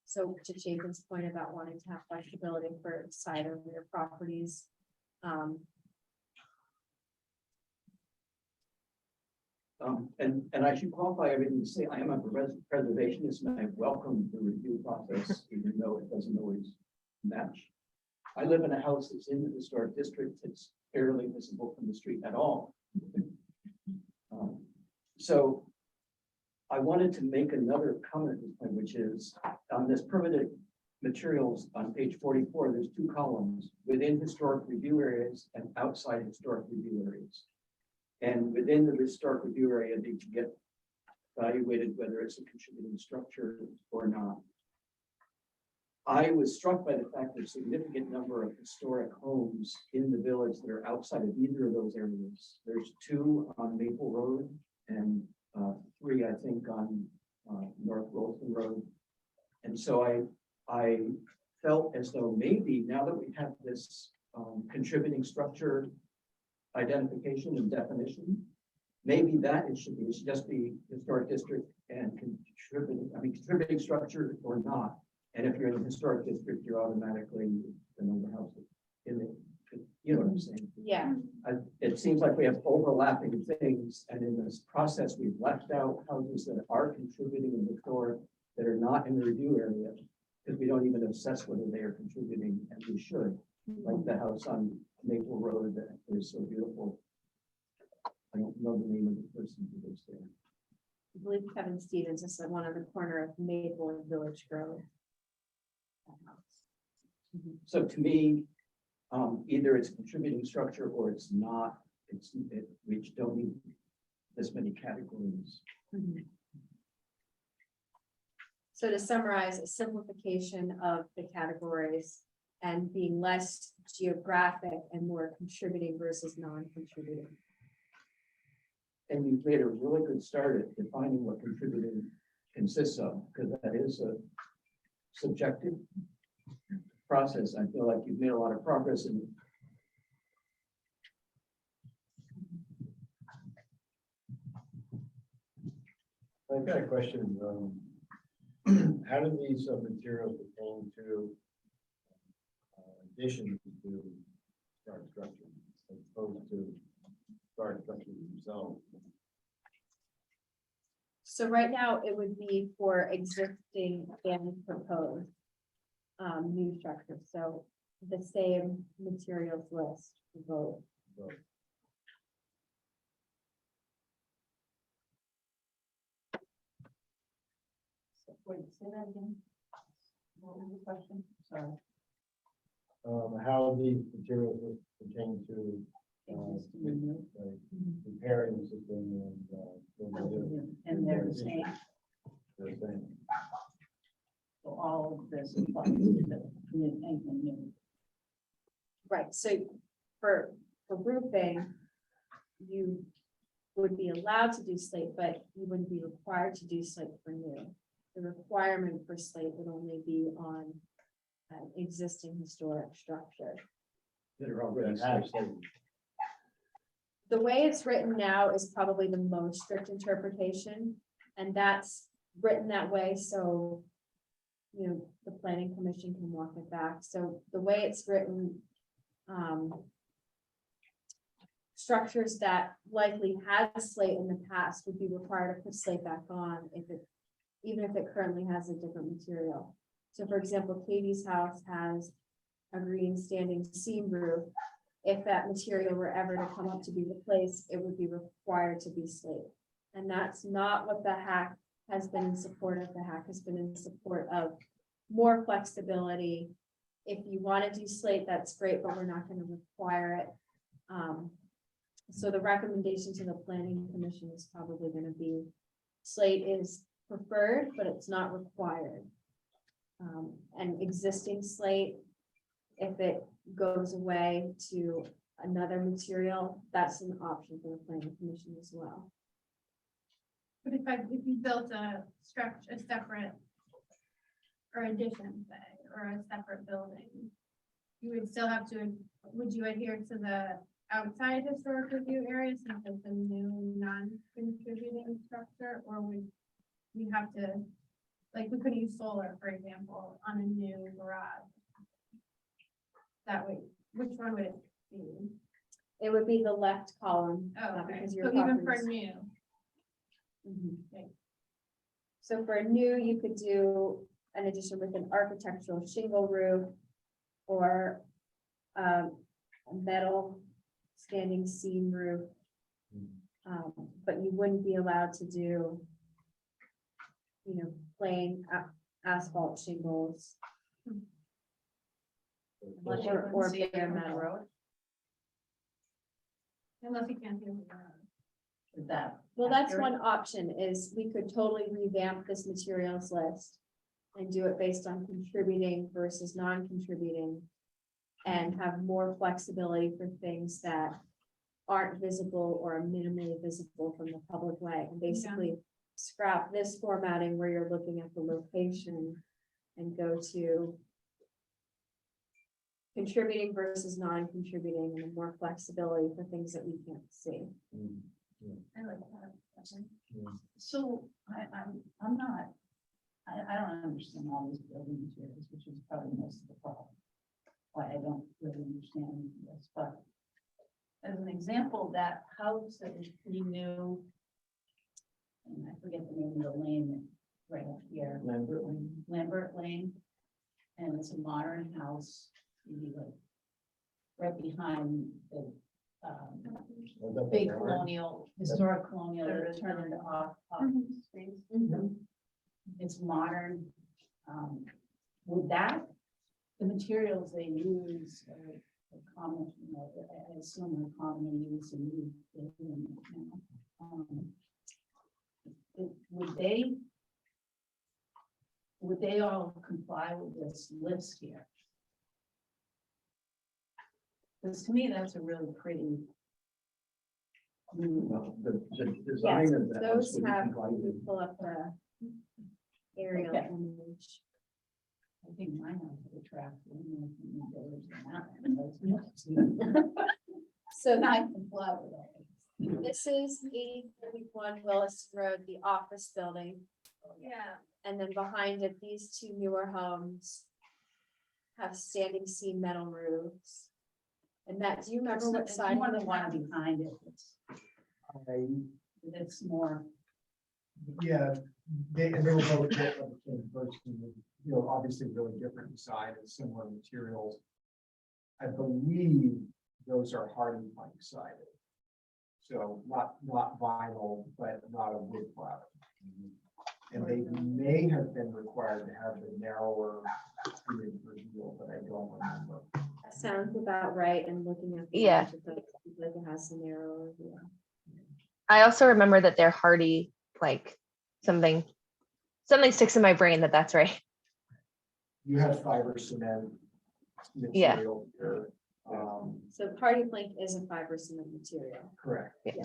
E: So to Chapin's point about wanting to have flexibility for side or rear properties.
I: And I should qualify everything to say, I am a preservationist and I welcome the review process, even though it doesn't always match. I live in a house that's in the historic district, it's barely visible from the street at all. So I wanted to make another comment, which is on this permitted materials on page 44, there's 2 columns within historic review areas and outside historic review areas. And within the historic review area, they can get evaluated whether it's a contributing structure or not. I was struck by the fact there's a significant number of historic homes in the village that are outside of either of those areas. There's 2 on Maple Road and 3, I think, on North Williston Road. And so I felt as though maybe now that we have this contributing structure identification and definition, maybe that it should just be historic district and contributing structure or not. And if you're in the historic district, you're automatically the number of houses in the, you know what I'm saying?
E: Yeah,
I: It seems like we have overlapping things, and in this process, we've left out houses that are contributing in the historic that are not in the review area. because we don't even assess whether they are contributing, and we should, like the house on Maple Road that is so beautiful. I don't know the name of the person who lives there.
E: I believe Kevin Stevens is the one on the corner of Maple and Village Grove. That house.
I: So to me, either it's a contributing structure or it's not, we don't need this many categories.
E: So to summarize, a simplification of the categories and being less geographic and more contributing versus non-contributing.
I: And you've made a really good start at defining what contributing consists of, because that is a subjective process. I feel like you've made a lot of progress in.
B: I've got a question. How do these materials pertain to additions to start structure as opposed to start structures themselves?
E: So right now, it would be for existing and proposed new structures, so the same materials list for both.
J: Wait, say that again. What was the question? Sorry.
B: How these materials would pertain to repairing the system
J: And they're the same.
B: they're saying.
J: So all of this applies to anything new.
E: Right, so for roofing, you would be allowed to do slate, but you wouldn't be required to do slate for new. The requirement for slate would only be on an existing historic structure.
B: That are already have slate.
E: The way it's written now is probably the most strict interpretation, and that's written that way, so you know, the planning commission can walk it back. So the way it's written, structures that likely had slate in the past would be required to put slate back on even if it currently has a different material. So for example, Katie's house has a green standing seam roof. If that material were ever to come up to be replaced, it would be required to be slate. And that's not what the HAAC has been in support of. The HAAC has been in support of more flexibility. If you want to do slate, that's great, but we're not going to require it. So the recommendation to the planning commission is probably going to be slate is preferred, but it's not required. And existing slate, if it goes away to another material, that's an option for the planning commission as well.
G: But if you built a structure, a separate or addition, say, or a separate building, you would still have to, would you adhere to the outside historic review area since it's a new non-contributing structure, or would you have to, like, we could use solar, for example, on a new garage? That way, which one would it be?
E: It would be the left column.
G: Oh, okay,
E: because
G: so
E: your
G: even for
E: property's-
G: new.
E: Mhm.
G: Okay.
E: So for a new, you could do an addition with an architectural shingle roof or a metal standing seam roof. But you wouldn't be allowed to do, you know, plain asphalt shingles.
J: Unless you
E: Or
J: couldn't see it
E: bare
J: from the
E: metal.
J: road.
G: Unless you can't do it.
J: Is that?
E: Well, that's
J: accurate?
E: one option, is we could totally revamp this materials list and do it based on contributing versus non-contributing and have more flexibility for things that aren't visible or are minimally visible from the public way, and basically scrap this formatting where you're looking at the location and go to contributing versus non-contributing and more flexibility for things that we can't see.
J: I like that. So I'm not, I don't understand all these building materials, which is probably most of the problem. Why I don't really understand this, but as an example, that house that was pretty new, and I forget the name of the lane right up here.
I: Lambert Lane.
J: Lambert Lane. and it's a modern house, maybe like right behind the big colonial, historic colonial, that turned into office space. It's modern. With that, the materials they use are common, you know, I assume are commonly used in new buildings now. Would they all comply with this list here? Because to me, that's a really pretty.
I: Well, the
E: Yes,
I: design of the house
E: those
I: would be
E: have,
I: compliant.
E: pull up the aerial
J: Okay.
E: image.
J: I think mine have to attract. So
E: So
J: I comply with that.
E: this is 831 Williston Road, the office building.
G: Yeah.
E: And then behind it, these two newer homes have standing seam metal roofs. And Matt, do you remember what side?
J: More
E: of
J: than
E: the
J: one
E: house?
J: behind it. It's more.
K: Yeah, they were both built by the same person, you know, obviously really different design and similar materials. I believe those are hardy plank sided. So not vinyl, but not a wood product. And they may have been required to have the narrower image reveal, but I don't remember.
E: That sounds about right, and looking at. the
F: Yeah.
E: image, it looks like it has some narrow, yeah.
F: I also remember that they're hardy, like something sticks in my brain that's right.
K: You have fiber cement
F: Yeah.
K: material here.
E: So party plank is a fiber cement material.
K: Correct.
F: Yeah.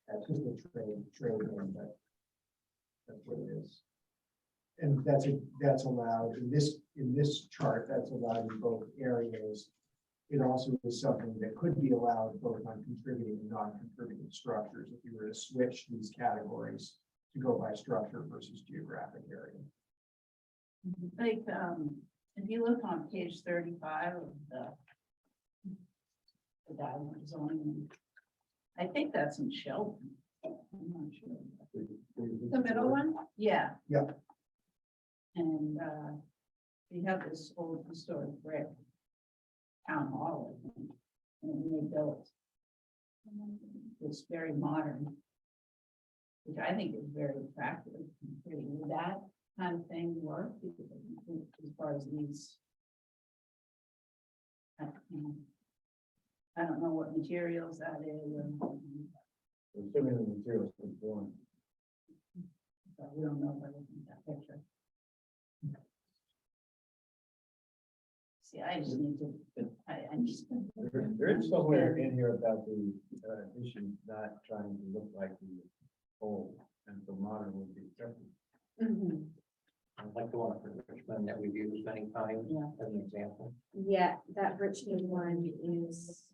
K: That's just a trade name, but that's what it is. And that's allowed in this chart, that's allowed in both areas. It also is something that could be allowed both on contributing and non-contributing structures if you were to switch these categories to go by structure versus geographic area.
J: Like, if you look on page 35 of the guidelines zoning, I think that's in Shelton. I'm not sure.
G: The middle one?
J: Yeah.
K: Yep.
J: And, we have this old historic brick town hall, I think, and they built. It's very modern. Which I think is very attractive. and pretty. Would that kind of thing work as far as these? I don't know what materials that is.
B: Assuming the materials conform.
J: But we don't know by looking at that picture. See, I just need to, I just.
B: There is somewhere in here about the issue not trying to look like the old, and the modern would be accepted.
H: Like the one for Richmond that we've used many times
J: Yeah.
H: as an example.
E: Yeah, that Richmond one is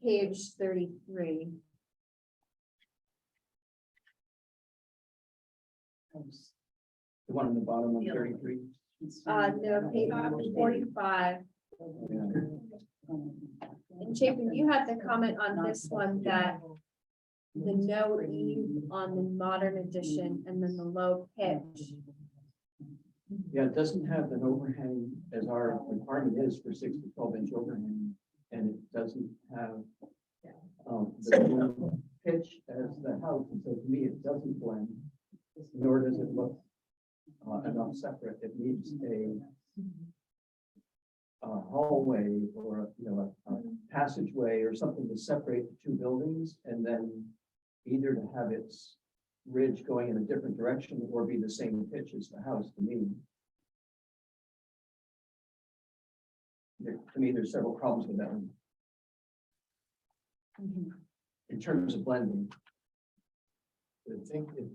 E: page 33.
I: The one on the bottom of 33.
E: No, page 45. And Chapin, you had the comment on this one that the no eave on the modern edition and then the low pitch.
I: Yeah, it doesn't have an overhang as our requirement is for 6 to 12 inch overhang. And it doesn't have the pitch as the house. And so to me, it doesn't blend, nor does it look enough separate. It needs a hallway or, you know, a passageway or something to separate the two buildings, and then either to have its ridge going in a different direction or be the same pitch as the house to me. To me, there's several problems with that one. In terms of blending.
B: I think it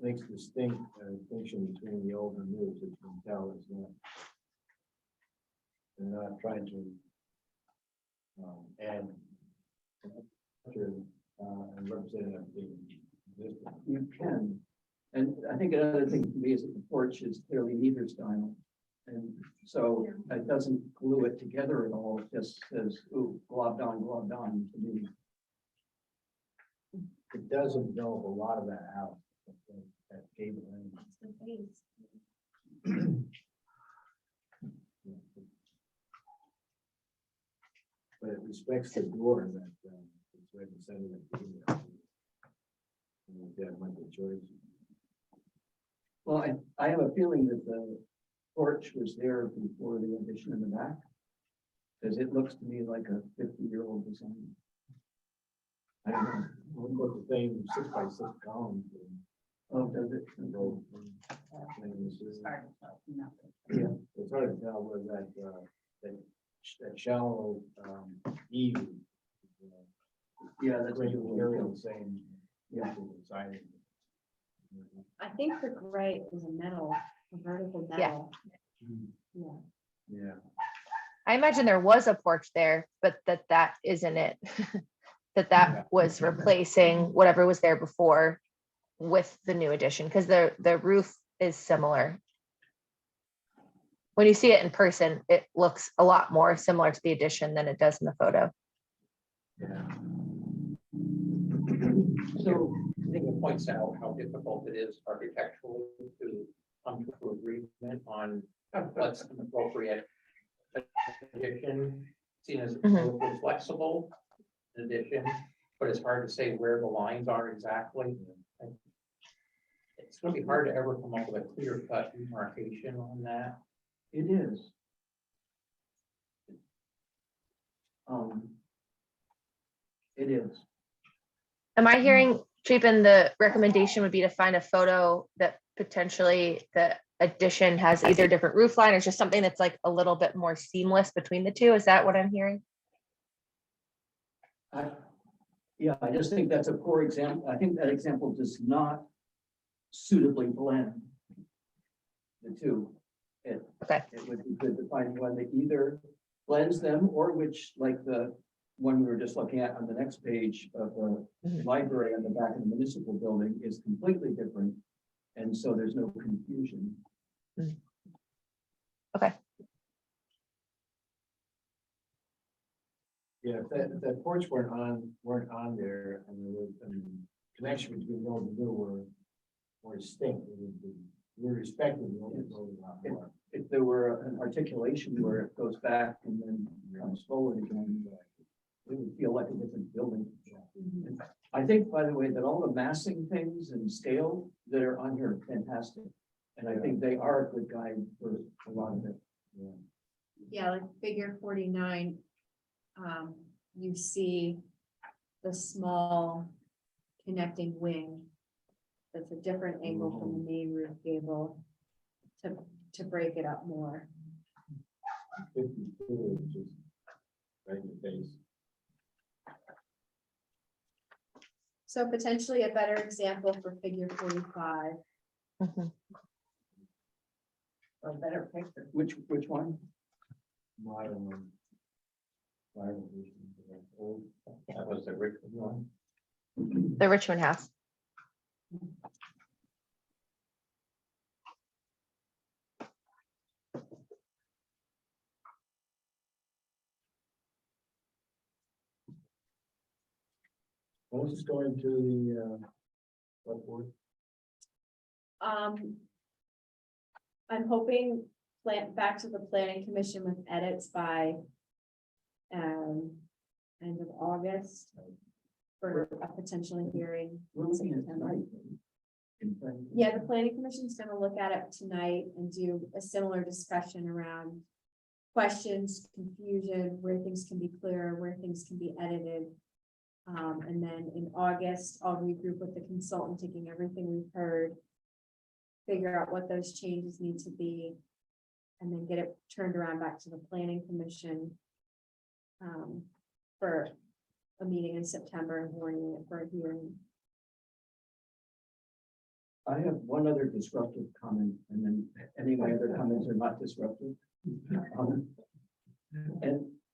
B: makes distinction between the old and new, as you can tell, is not. They're not trying to add and represent the existing.
I: You can. And I think another thing to me is that the porch is clearly neither style. And so it doesn't glue it together at all. It just says, ooh, globbed on to me.
B: It does envelop a lot of that house. That gable end. But it respects the door that, it's right in the center of the email. And they have Michael Joyce.
I: Well, I have a feeling that the porch was there before the addition in the back. Because it looks to me like a 50-year-old design. I don't know.
B: We'll put the same 6x6 columns.
I: Oh, does it?
J: It's hard to tell from that picture.
B: Yeah, it's hard to tell where that shallow, eave.
I: Yeah, that's
B: Great
I: a good
B: material,
I: one.
B: same.
I: Yeah.
B: Siding.
E: I think the gray is a metal, a vertical
F: Yeah.
E: metal. Yeah.
B: Yeah.
F: I imagine there was a porch there, but that isn't it. that was replacing whatever was there before with the new addition, because the roof is similar. When you see it in person, it looks a lot more similar to the addition than it does in the photo.
H: So I think it points out how difficult it is architecturally to come to an agreement on what's an appropriate addition, seen as
F: Mhm.
H: flexible addition, but it's hard to say where the lines are exactly. It's gonna be hard to ever come up with a clear cut demarcation on that.
I: It is. It is.
F: Am I hearing, Chapin, the recommendation would be to find a photo that potentially the addition has either different roof line or just something that's like a little bit more seamless between the two? Is that what I'm hearing?
I: Yeah, I just think that's a poor example. I think that example does not suitably blend the two.
F: Okay.
I: It would be good to find one that either blends them or which, like the one we were just looking at on the next page of the
F: Mhm.
I: library on the back of the municipal building is completely different. And so there's no confusion.
F: Okay.
B: Yeah, if that porch weren't on there, and there was, connection between the old and new were distinct, we respected the old and new a lot more.
I: If there were an articulation where it goes back and then comes forward again, it would feel like a different building. I think, by the way, that all the massing things and scale that are on here are fantastic. And I think they are a good guide for a lot of it.
E: Yeah, like figure 49. You see the small connecting wing. That's a different angle from the main roof gable to break it up more.
B: 52 is just right in the face.
E: So potentially a better example for figure 45.
F: Mhm.
J: Or a better picture.
I: Which one?
B: Modern one. Modern version, old.
H: That was the Richmond one.
F: The Richmond house.
B: When was this going to the, what board?
E: I'm hoping back to the planning commission with edits by end of August for a potential hearing.
I: We're
E: in
I: looking at
E: September.
I: tonight. In fact,
E: Yeah, the planning commission's gonna look at it tonight and do a similar discussion around questions, confusion, where things can be clearer, where things can be edited. And then in August, I'll regroup with the consultant, taking everything we've heard, figure out what those changes need to be, and then get it turned around back to the planning commission for a meeting in September and warning it for a hearing.
I: I have one other disruptive comment, and then any of my other comments are not disruptive.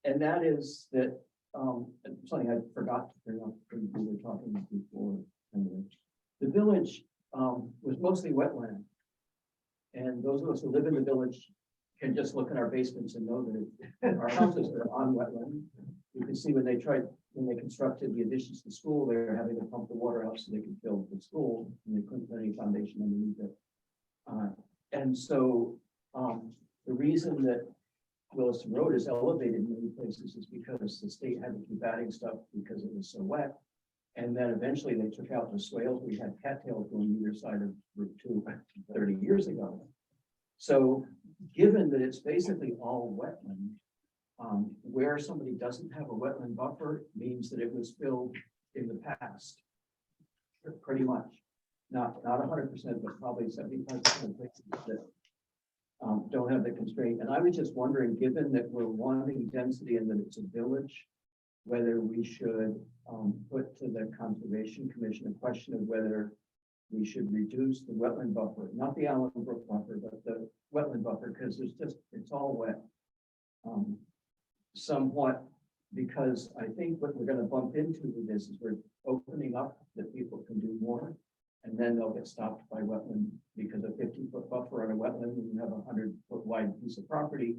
I: And that is that, something I forgot to bring up when we were talking before. The village, was mostly wetland. And those of us who live in the village can just look in our basements and know that our houses are on wetland. You can see when they constructed the additions to the school, they were having to pump the water out so they could fill the school, and they couldn't put any foundation underneath it. And so, the reason that Williston Road is elevated in many places is because the state had to keep adding stuff because it was so wet. And then eventually they took out the swales. We had cattails going either side of Route 2 30 years ago. So given that it's basically all wetland, where somebody doesn't have a wetland buffer means that it was filled in the past. Pretty much, not 100%, but probably 75% of places that don't have the constraint. And I was just wondering, given that we're wanting density and that it's a village, whether we should put to the Conservation Commission a question of whether we should reduce the wetland buffer, not the Allen Brook buffer, but the wetland buffer, because it's all wet. Somewhat, because I think what we're going to bump into with this is we're opening up that people can do more, and then they'll get stopped by wetland because a 50-foot buffer on a wetland, when you have a 100-foot wide piece of property,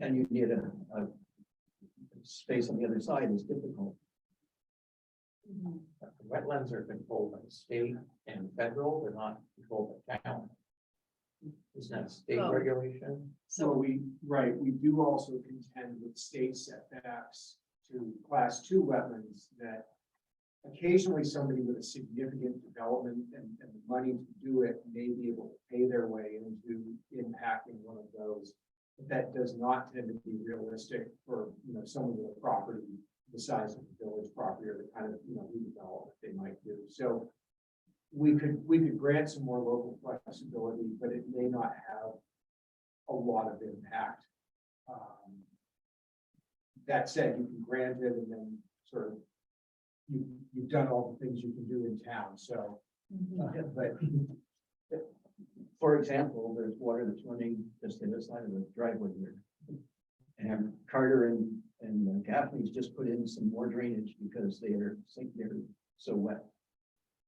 I: and you need a space on the other side is difficult.
H: Wetlands are controlled by the state and federal, they're not controlled by town. Isn't that state
E: Oh.
H: regulation?
K: So we do also contend with state setbacks to class 2 wetlands that occasionally somebody with a significant development and the money to do it may be able to pay their way into impacting one of those. But that does not tend to be realistic for, someone with a property the size of the village property or the kind of, redevelopment they might do. So we could grant some more local flexibility, but it may not have a lot of impact. That said, you can grant it and then sort of you've done all the things you can do in town. So,
I: But for example, there's water that's running just the other side of the driveway here. And Carter and Gaffney's just put in some more drainage because they're so wet.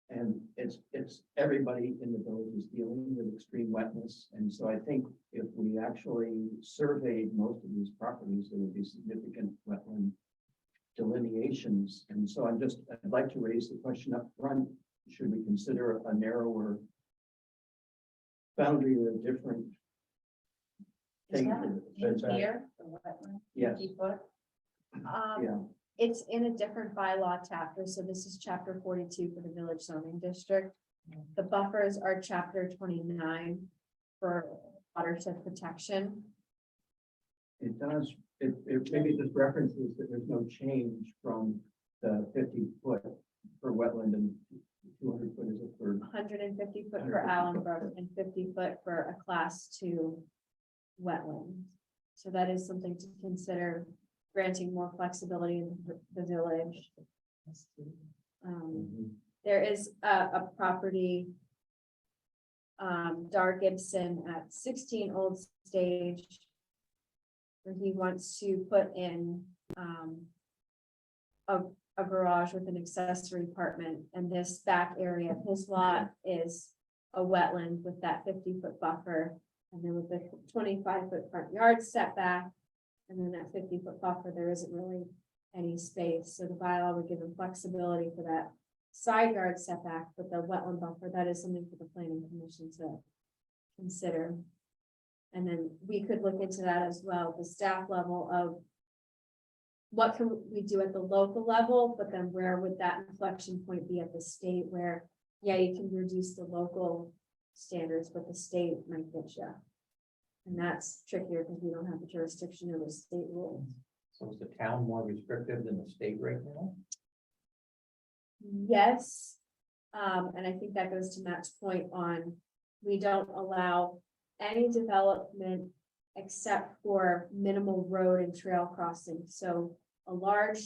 I: And it's everybody in the village is dealing with extreme wetness. And so I think if we actually surveyed most of these properties, there would be significant wetland delineations. And so I'd like to raise the question up front, should we consider a narrower boundary with a different thing?
E: In here, the wetland,
I: Yes,
E: 50 foot.
I: yeah,
E: It's in a different bylaw chapter, so this is chapter 42 for the village zoning district. The buffers are chapter 29 for watershed protection.
I: it does. It maybe just references that there's no change from the 50-foot for wetland and 200 foot is it for
E: 150 foot for Allenbrook and 50 foot for a class 2 wetland. So that is something to consider, granting more flexibility in the village. There is a property, Dar Gibson at 16 Old Stage, where he wants to put in a garage with an accessory apartment, and this back area of his lot is a wetland with that 50-foot buffer, and then with the 25-foot front yard setback, and then that 50-foot buffer, there isn't really any space. So the bylaw would give him flexibility for that side yard setback, but the wetland buffer, that is something for the planning commission to consider. And then we could look into that as well, the staff level of what can we do at the local level, but then where would that inflection point be at the state where, yeah, you can reduce the local standards, but the state might get you. And that's trickier because we don't have the jurisdiction over state rules.
H: So is the town more restrictive than the state right now?
E: Yes. And I think that goes to Matt's point on, we don't allow any development except for minimal road and trail crossing. So a large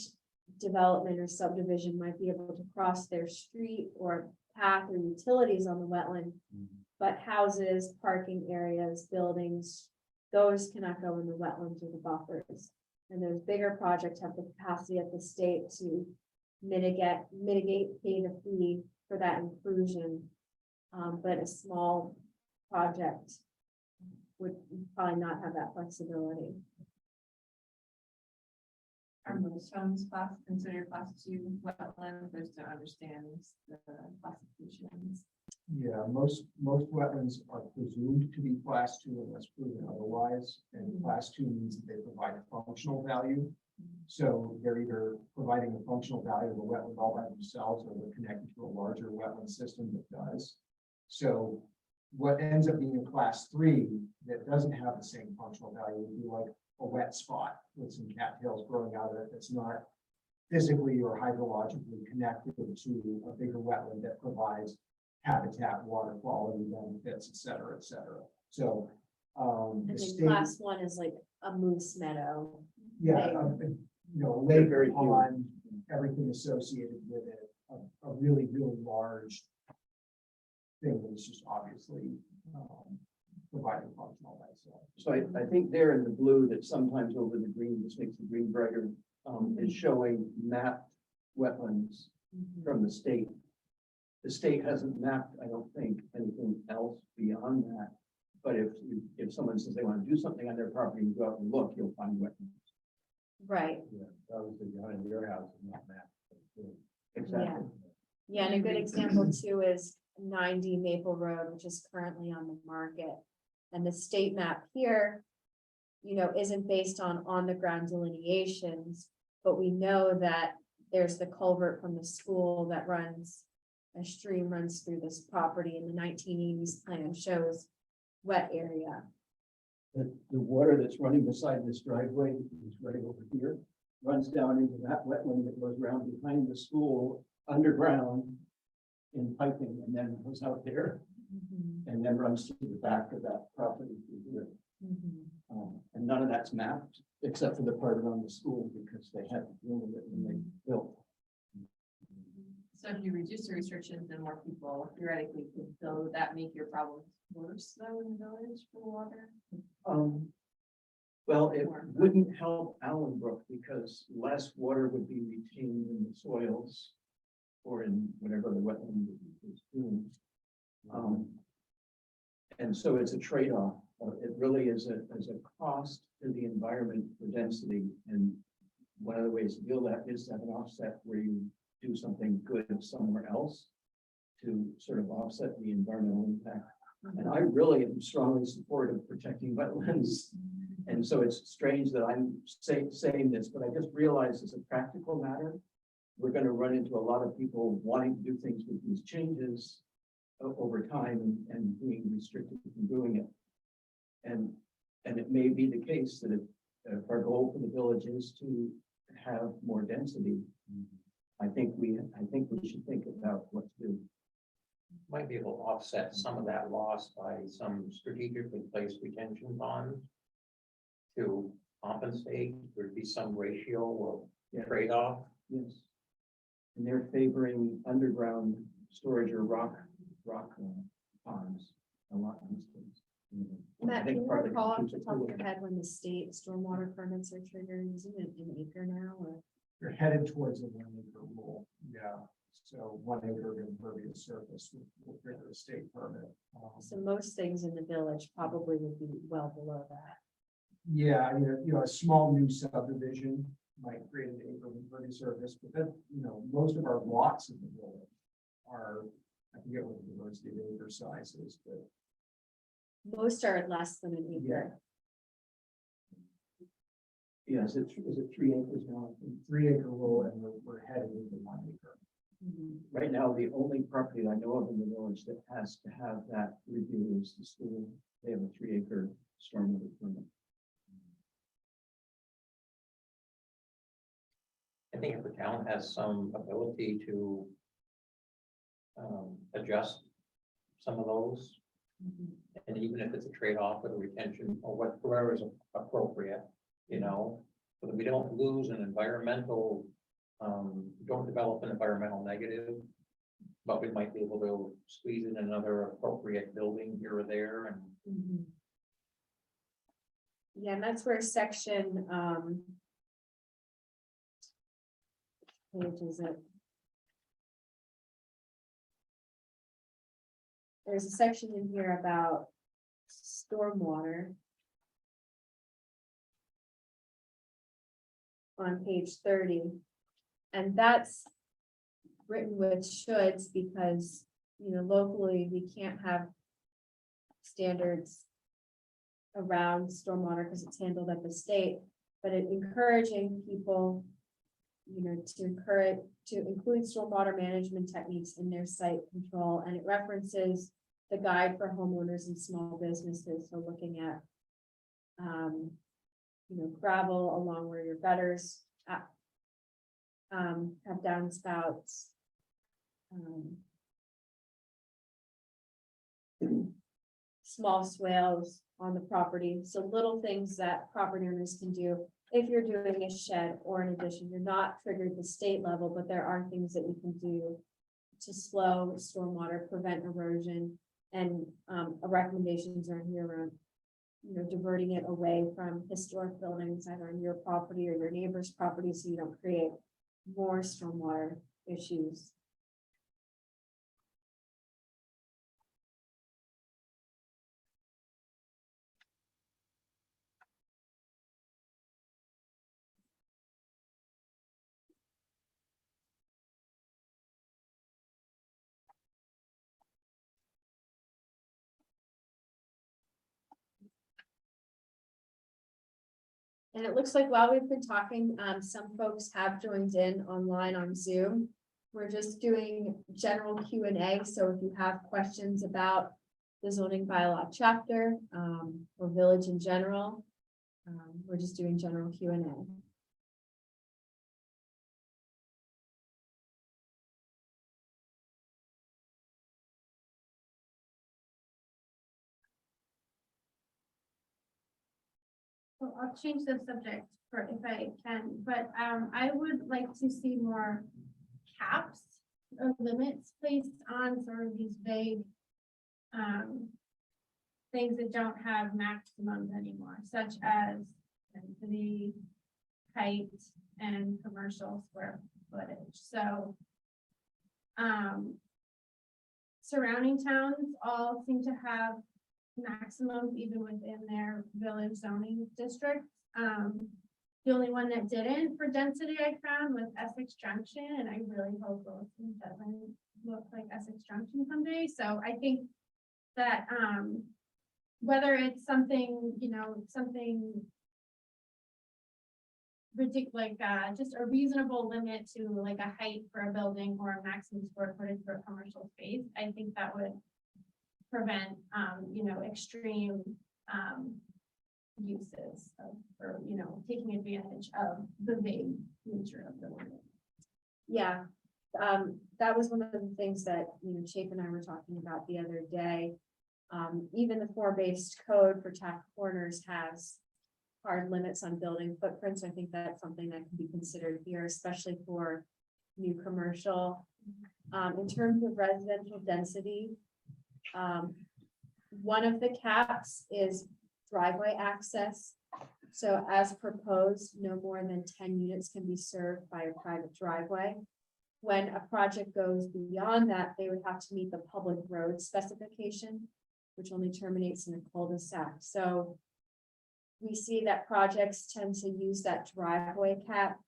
E: development or subdivision might be able to cross their street or path or utilities on the wetland. But houses, parking areas, buildings, those cannot go in the wetlands or the buffers. And those bigger projects have the capacity at the state to mitigate, pay the fee for that inclusion. But a small project would probably not have that flexibility.
J: Are most homes considered class 2 wetlands, or to understand the classifications?
K: Yeah, most wetlands are presumed to be class 2 unless proven otherwise, and class 2 means that they provide a functional value. So they're either providing a functional value of a wetland all by themselves, or they're connected to a larger wetland system that does. So what ends up being a class 3 that doesn't have the same functional value would be like a wet spot with some cattails growing out of it that's not physically or hydrologically connected to a bigger wetland that provides habitat, water quality benefits, et cetera, et cetera. So
E: And
K: the
E: then
K: state,
E: class 1 is like a moose meadow.
K: yeah, you know, a lake,
B: Very few.
K: pond, everything associated with it, a really, really large thing that is just obviously providing functional by itself.
I: So I think there in the blue that sometimes over the green, this makes the green brighter, is showing mapped wetlands from the state. The state hasn't mapped, I don't think, anything else beyond that. But if someone says they want to do something on their property, you go out and look, you'll find wetlands.
E: Right,
B: Yeah, that was behind your house and not that.
I: Exactly.
E: yeah, and a good example too is 90 Maple Road, which is currently on the market. And the state map here, isn't based on the ground delineations, but we know that there's the culvert from the school that runs, a stream runs through this property, and the 1980s plan shows wet area.
I: The water that's running beside this driveway is right over here, runs down into that wetland that goes around behind the school underground in piping, and then goes out there and then runs to the back of that property through here. And none of that's mapped except for the part around the school because they had to deal with it when they built.
J: So if you reduce the restrictions, then more people theoretically could, so would that make your problem worse though in the village for water?
I: Well, it wouldn't help Allenbrook because less water would be retained in the soils or in whatever the wetland is doing. And so it's a trade-off. It really is a cost to the environment for density. And one of the ways to deal with that is to have an offset where you do something good somewhere else to sort of offset the environmental impact. And I really am strongly supportive of protecting wetlands. And so it's strange that I'm saying this, but I just realized as a practical matter, we're going to run into a lot of people wanting to do things with these changes over time and being restricted from doing it. And it may be the case that if our goal for the village is to have more density, I think we should think about what to do.
H: Might be able to offset some of that loss by some strategically placed retention bonds to compensate. There'd be some ratio or trade-off.
I: Yes. And they're favoring underground storage or rock ponds a lot these days.
E: Matt,
I: I think
E: can you
I: partly
E: recall off
I: contributes
E: the
I: to
E: top of
I: it.
E: your head when the state stormwater permits are triggered? Isn't it an acre now, or?
K: You're headed towards a 1 acre rule, yeah. So 1 acre of impervious surface will trigger a state permit.
E: So most things in the village probably would be well below that.
K: Yeah, I mean, a small new subdivision might create an acre of impervious surface, but then, most of our lots in the village are, I forget what the diversity of acre size is, but
E: Most are less than an
K: yeah,
E: acre.
I: Yeah, is it 3 acres now?
K: 3 acre rule, and we're headed into 1 acre.
I: Right now, the only property I know of in the village that has to have that review is the school. They have a 3 acre stormwater permit.
H: I think if the town has some ability to adjust some of those, and even if it's a trade-off with a retention or whatever is appropriate, so that we don't lose an environmental, don't develop an environmental negative, but we might be able to squeeze in another appropriate building here or there and
E: Yeah, and that's where section, page is it? There's a section in here about stormwater. on page 30. And that's written with shoulds because, locally, we can't have standards around stormwater because it's handled at the state, but it encouraging people, to include stormwater management techniques in their site control, and it references the guide for homeowners and small businesses, so looking at gravel along where your gutters have downspouts. Small swales on the property, so little things that property owners can do. If you're doing a shed or an addition, you're not triggered at the state level, but there are things that you can do to slow stormwater, prevent erosion, and recommendations are here around, diverting it away from historic buildings, either on your property or your neighbor's property, so you don't create more stormwater issues. And it looks like while we've been talking, some folks have joined in online on Zoom. We're just doing general Q&A, so if you have questions about the zoning bylaw chapter, or village in general, we're just doing general Q&A.
G: So I'll change the subject for if I can, but I would like to see more caps or limits placed on sort of these vague things that don't have maximums anymore, such as density, height, and commercial square footage. So surrounding towns all seem to have maximums even within their village zoning districts. The only one that didn't for density I found was Essex Junction, and I really hope Williston doesn't look like Essex Junction someday. So I think that whether it's something, something ridiculous, like just a reasonable limit to like a height for a building or a maximum square footage for a commercial space, I think that would prevent, extreme uses of, or, taking advantage of the vague nature of the limit.
E: Yeah, that was one of the things that, Chase and I were talking about the other day. Even the form-based code for tack corners has hard limits on building footprints. I think that's something that can be considered here, especially for new commercial. In terms of residential density, one of the caps is driveway access. So as proposed, no more than 10 units can be served by a private driveway. When a project goes beyond that, they would have to meet the public road specification, which only terminates in a cul-de-sac. So we see that projects tend to use that driveway cap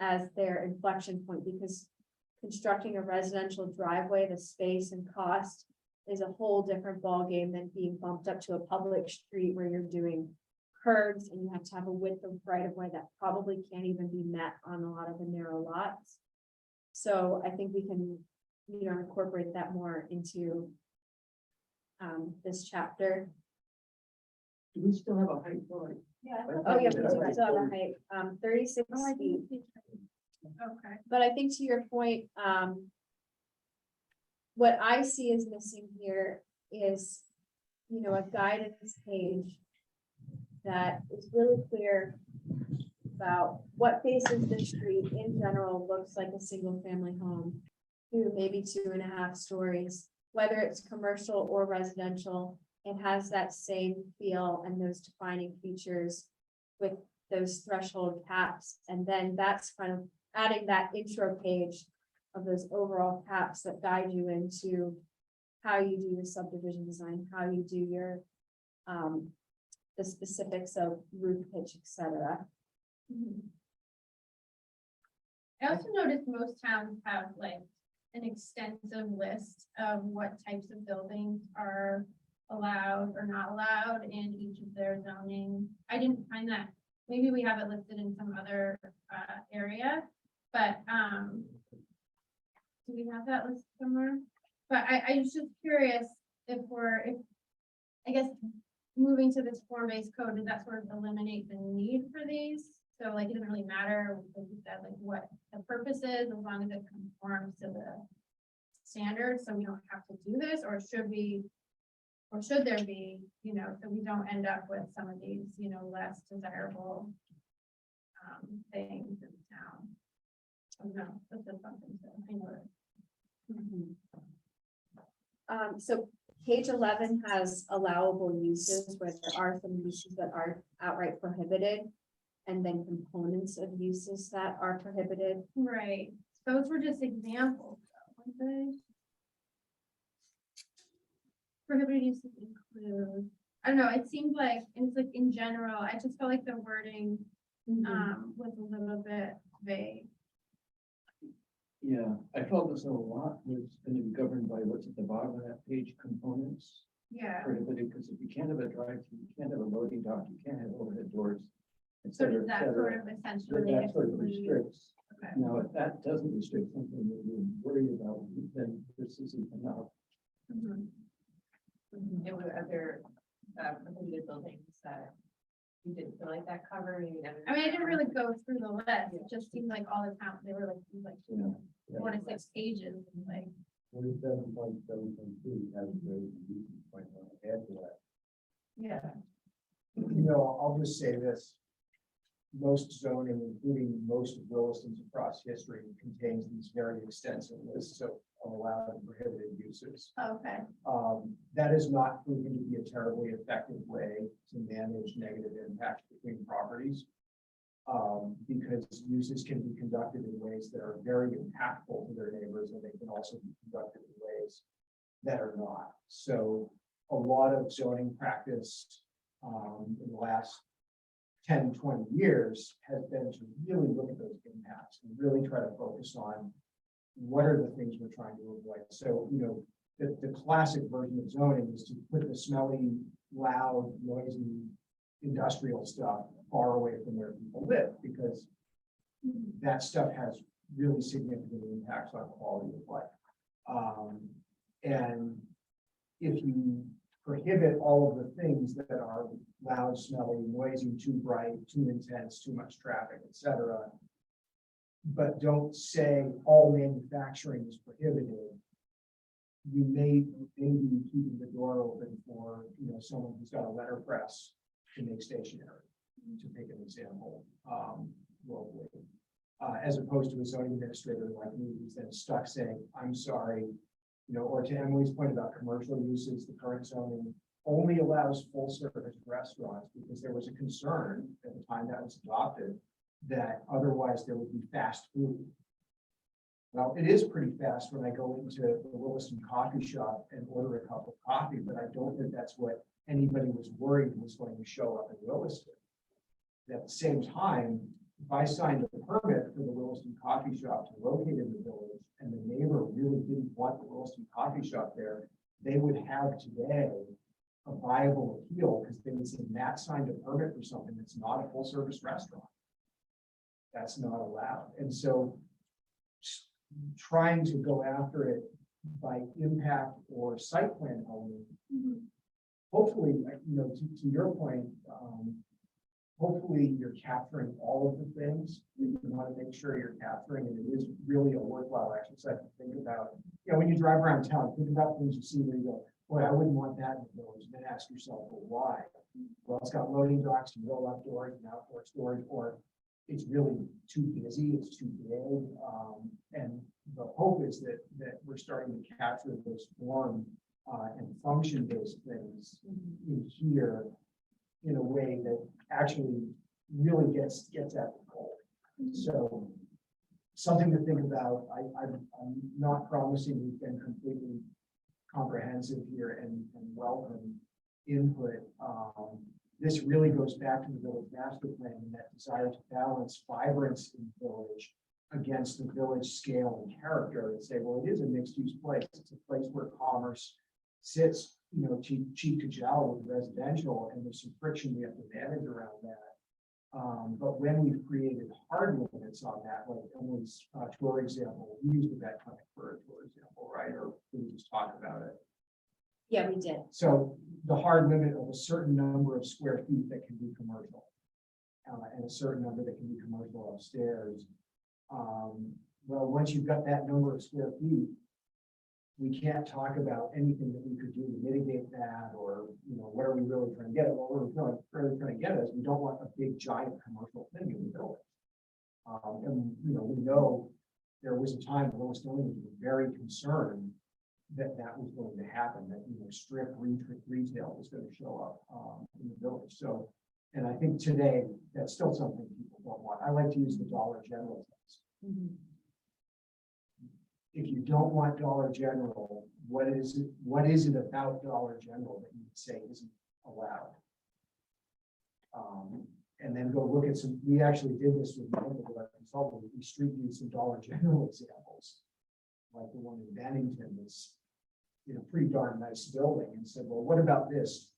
E: as their inflection point, because constructing a residential driveway, the space and cost is a whole different ballgame than being bumped up to a public street where you're doing curbs and you have to have a width of right of way that probably can't even be met on a lot of the narrow lots. So I think we can, incorporate that more into this chapter.
I: Do we still have a height for it?
G: Yeah.
E: Oh, yeah, we do still have a height, 36 feet.
G: Okay.
E: But I think to your point, what I see is missing here is, a guidance page that is really clear about what faces the street in general looks like a single family home to maybe 2.5 stories, whether it's commercial or residential. It has that same feel and those defining features with those threshold caps. And then that's kind of adding that intro page of those overall caps that guide you into how you do your subdivision design, how you do your the specifics of roof pitch, etc.
G: I also noticed most towns have like an extensive list of what types of buildings are allowed or not allowed in each of their zoning. I didn't find that, maybe we have it listed in some other area, but do we have that list somewhere? But I was just curious if I guess moving to this form-based code, does that sort of eliminate the need for these? So like, it doesn't really matter, like you said, like what the purpose is, as long as it conforms to the standards, so we don't have to do this, or should there be, so we don't end up with some of these, less desirable things in town. I don't know, that's just something to,
E: So page 11 has allowable uses where there are some uses that are outright prohibited. And then components of uses that are prohibited.
G: right, those were just examples, though, weren't they? Prohibited uses include, I don't know, it seemed like, it's like in general, I just felt like the wording was a little bit vague.
I: Yeah, I felt as though a lot was going to be governed by what's at the bottom of that page, components.
G: Yeah,
I: Prohibited, because if you can't have a drive-through, you can't have a loading dock, you can't have overhead doors. et
G: so
I: cetera,
G: does
I: et
G: that sort
I: cetera.
G: of
I: So
G: essentially
I: that sort of
G: exclude?
I: restricts.
G: Okay.
I: Now, if that doesn't restrict something that you're worried about, then this isn't enough.
G: Mhm.
E: There were other prohibited buildings that you didn't feel like that covered.
G: I mean, I didn't really go through the list, it just seemed like all the towns, they were like
I: Yeah.
G: 4 to 6 pages, and like,
B: 47.7.2 has very point add to that.
G: yeah.
K: I'll just say this. Most zoning, including most of Williston's across history, contains these very extensive lists of allowed and prohibited uses.
G: Okay,
K: That is not proven to be a terribly effective way to manage negative impacts between properties. Because uses can be conducted in ways that are very impactful to their neighbors, and they can also be conducted in ways that are not. So a lot of zoning practice in the last 10, 20 years has been to really look at those impacts and really try to focus on what are the things we're trying to avoid. So, the classic version of zoning is to put the smelly, loud, noisy, industrial stuff far away from where people live, because that stuff has really significant impacts on quality of life. And if you prohibit all of the things that are loud, smelly, noisy, too bright, too intense, too much traffic, etc., but don't say all manufacturing is prohibited, you may be keeping the door open for someone who's got a letterpress to make stationery, to pick an example, locally, as opposed to a zoning administrator like me who's then stuck saying, I'm sorry, or to Emily's point about commercial uses, the current zoning only allows full service restaurants because there was a concern at the time that was adopted that otherwise there would be fast food. Well, it is pretty fast when I go into the Williston coffee shop and order a cup of coffee, but I don't think that's what anybody was worried was going to show up in Williston. At the same time, if I signed a permit for the Williston coffee shop to locate in the village and the neighbor really didn't want the Williston coffee shop there, they would have today a viable appeal because they would say Matt signed a permit for something that's not a full service restaurant. That's not allowed. And so trying to go after it by impact or site plan element, hopefully, to your point, hopefully you're capturing all of the things that you want to make sure you're capturing, and it is really a worthwhile exercise to think about. When you drive around town, think about things you see where you go, boy, I wouldn't want that in the village, and then ask yourself, well, why? Well, it's got loading docks and roll up doors and outdoor storage, or it's really too busy, it's too big. And the hope is that we're starting to capture those form and function-based things in here in a way that actually really gets at the goal. So something to think about. I'm not promising we've been completely comprehensive here and welcome input. This really goes back to the village master plan and that desire to balance vibrance in the village against the village scale and character and say, well, it is a mixed use place. It's a place where commerce sits, cheek to jowl with residential, and there's some friction we have to manage around that. But when we've created hard limits on that, like Emily's tour example, we used the vet clinic for a tour example, right? Or we just talk about it.
E: Yeah, we did.
K: So the hard limit of a certain number of square feet that can be commercial. And a certain number that can be commercial upstairs. Well, once you've got that number of square feet, we can't talk about anything that we could do to mitigate that, or, what are we really trying to get at? What we're really trying to get at is we don't want a big giant commercial thing in the building. And, we know there was a time when Williston was very concerned that was going to happen, that, strip retail was going to show up in the village. So, and I think today that's still something people don't want. I like to use the Dollar General test. If you don't want Dollar General, what is it about Dollar General that you would say isn't allowed? And then go look at some, we actually did this with our consultant, we street viewed some Dollar General examples. Like the one in Bennington, that's, pretty darn nice building, and said, well, what about this?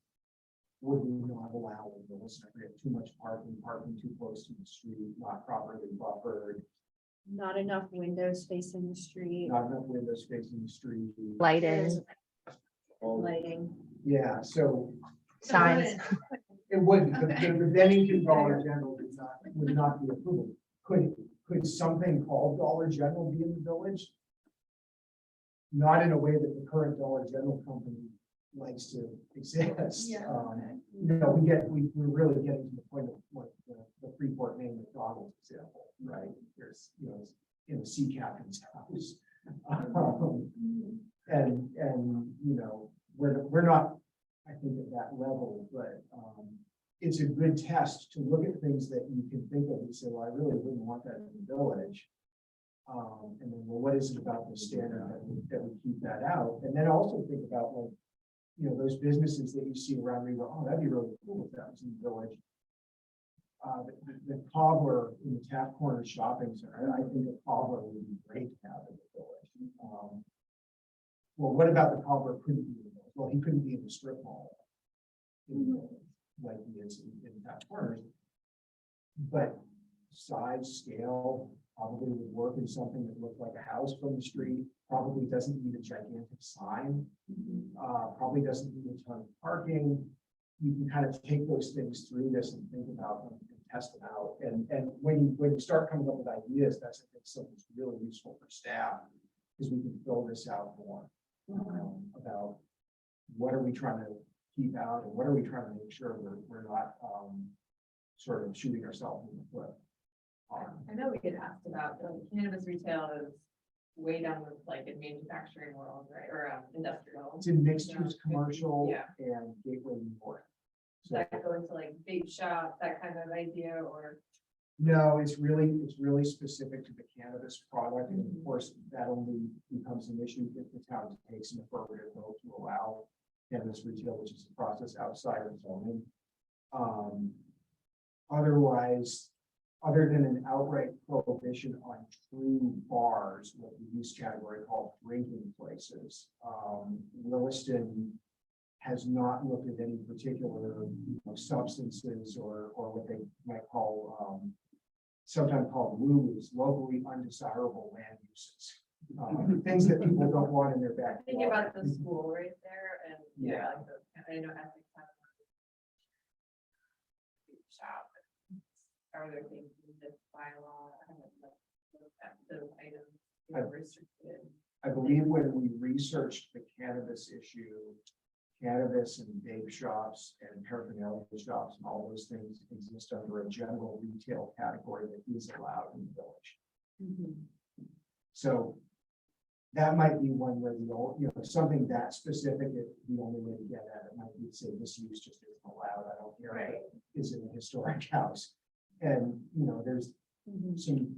K: Would we not allow in Williston? We have too much parking too close to the street, not properly buffered,
E: Not enough windows facing the street.
K: not enough windows facing the street.
F: Lighting,
E: Lighting.
K: Yeah, so
F: signs.
K: it wouldn't, the Bennington Dollar General would not be approved. Could something called Dollar General be in the village? Not in a way that the current Dollar General company likes to exist.
J: Yeah.
K: We're really getting to the point of like the Freeport Maine McDonald's example, right? There's, it's in the sea captain's house. We're not, I think, at that level, but it's a good test to look at things that you can think of and say, well, I really wouldn't want that in the village. And then, well, what is it about the standard that we keep that out? And then also think about, like, those businesses that you see around me, go, oh, that'd be really cool if that was in the village. The cobbler in the Taft Corner Shopping Center, I think a cobbler would be great to have in the village. Well, what about the cobbler couldn't be in the village? Well, he couldn't be in the strip mall in the village, like he is in Taft Corners. But size, scale, probably would work in something that looked like a house from the street, probably doesn't need a gigantic sign, probably doesn't need a ton of parking. You can kind of take those things through this and think about them and test them out. And when you start coming up with ideas, that's, I think, something that's really useful for staff, because we can fill this out more about what are we trying to keep out and what are we trying to make sure we're not sort of shooting ourselves in the foot.
M: I know we get asked about the cannabis retail is way down the, like, in manufacturing world, right, or industrial.
K: It's in mixed use commercial
M: Yeah.
K: and gateway North.
M: Does that go into like vape shop, that kind of idea, or?
K: No, it's really specific to the cannabis product, and of course, that only becomes an issue if the town takes an affirmative vote to allow cannabis retail, which is a process outside of zoning. Otherwise, other than an outright prohibition on true bars, what we use category called drinking places, Williston has not looked at any particular substances or what they might call, sometimes called LUs, locally undesirable land uses. Things that people don't want in their backyard.
M: Think about the school right there, and
K: Yeah.
M: like I know ethics have shop. Are there things in this bylaw? I haven't looked at those items that are restricted.
K: I believe when we researched the cannabis issue, cannabis and vape shops and paraphernalia shops and all those things exist under a general retail category that is allowed in the village. So that might be one where something that specific, the only way to get at it might be to say this use just isn't allowed. I don't care if it is in a historic house. And, there's some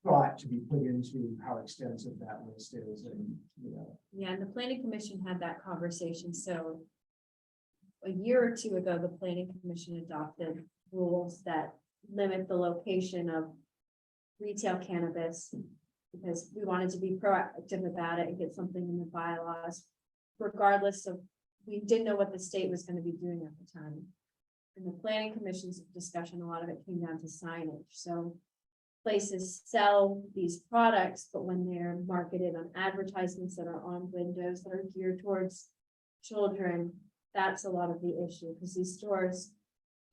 K: thought to be put into how extensive that list is, and,
E: Yeah, and the planning commission had that conversation, so a year or two ago, the planning commission adopted rules that limit the location of retail cannabis. Because we wanted to be proactive about it and get something in the bylaws, regardless of, we didn't know what the state was gonna be doing at the time. In the planning commission's discussion, a lot of it came down to signage, so. Places sell these products, but when they're marketed on advertisements that are on windows that are geared towards children, that's a lot of the issue, because these stores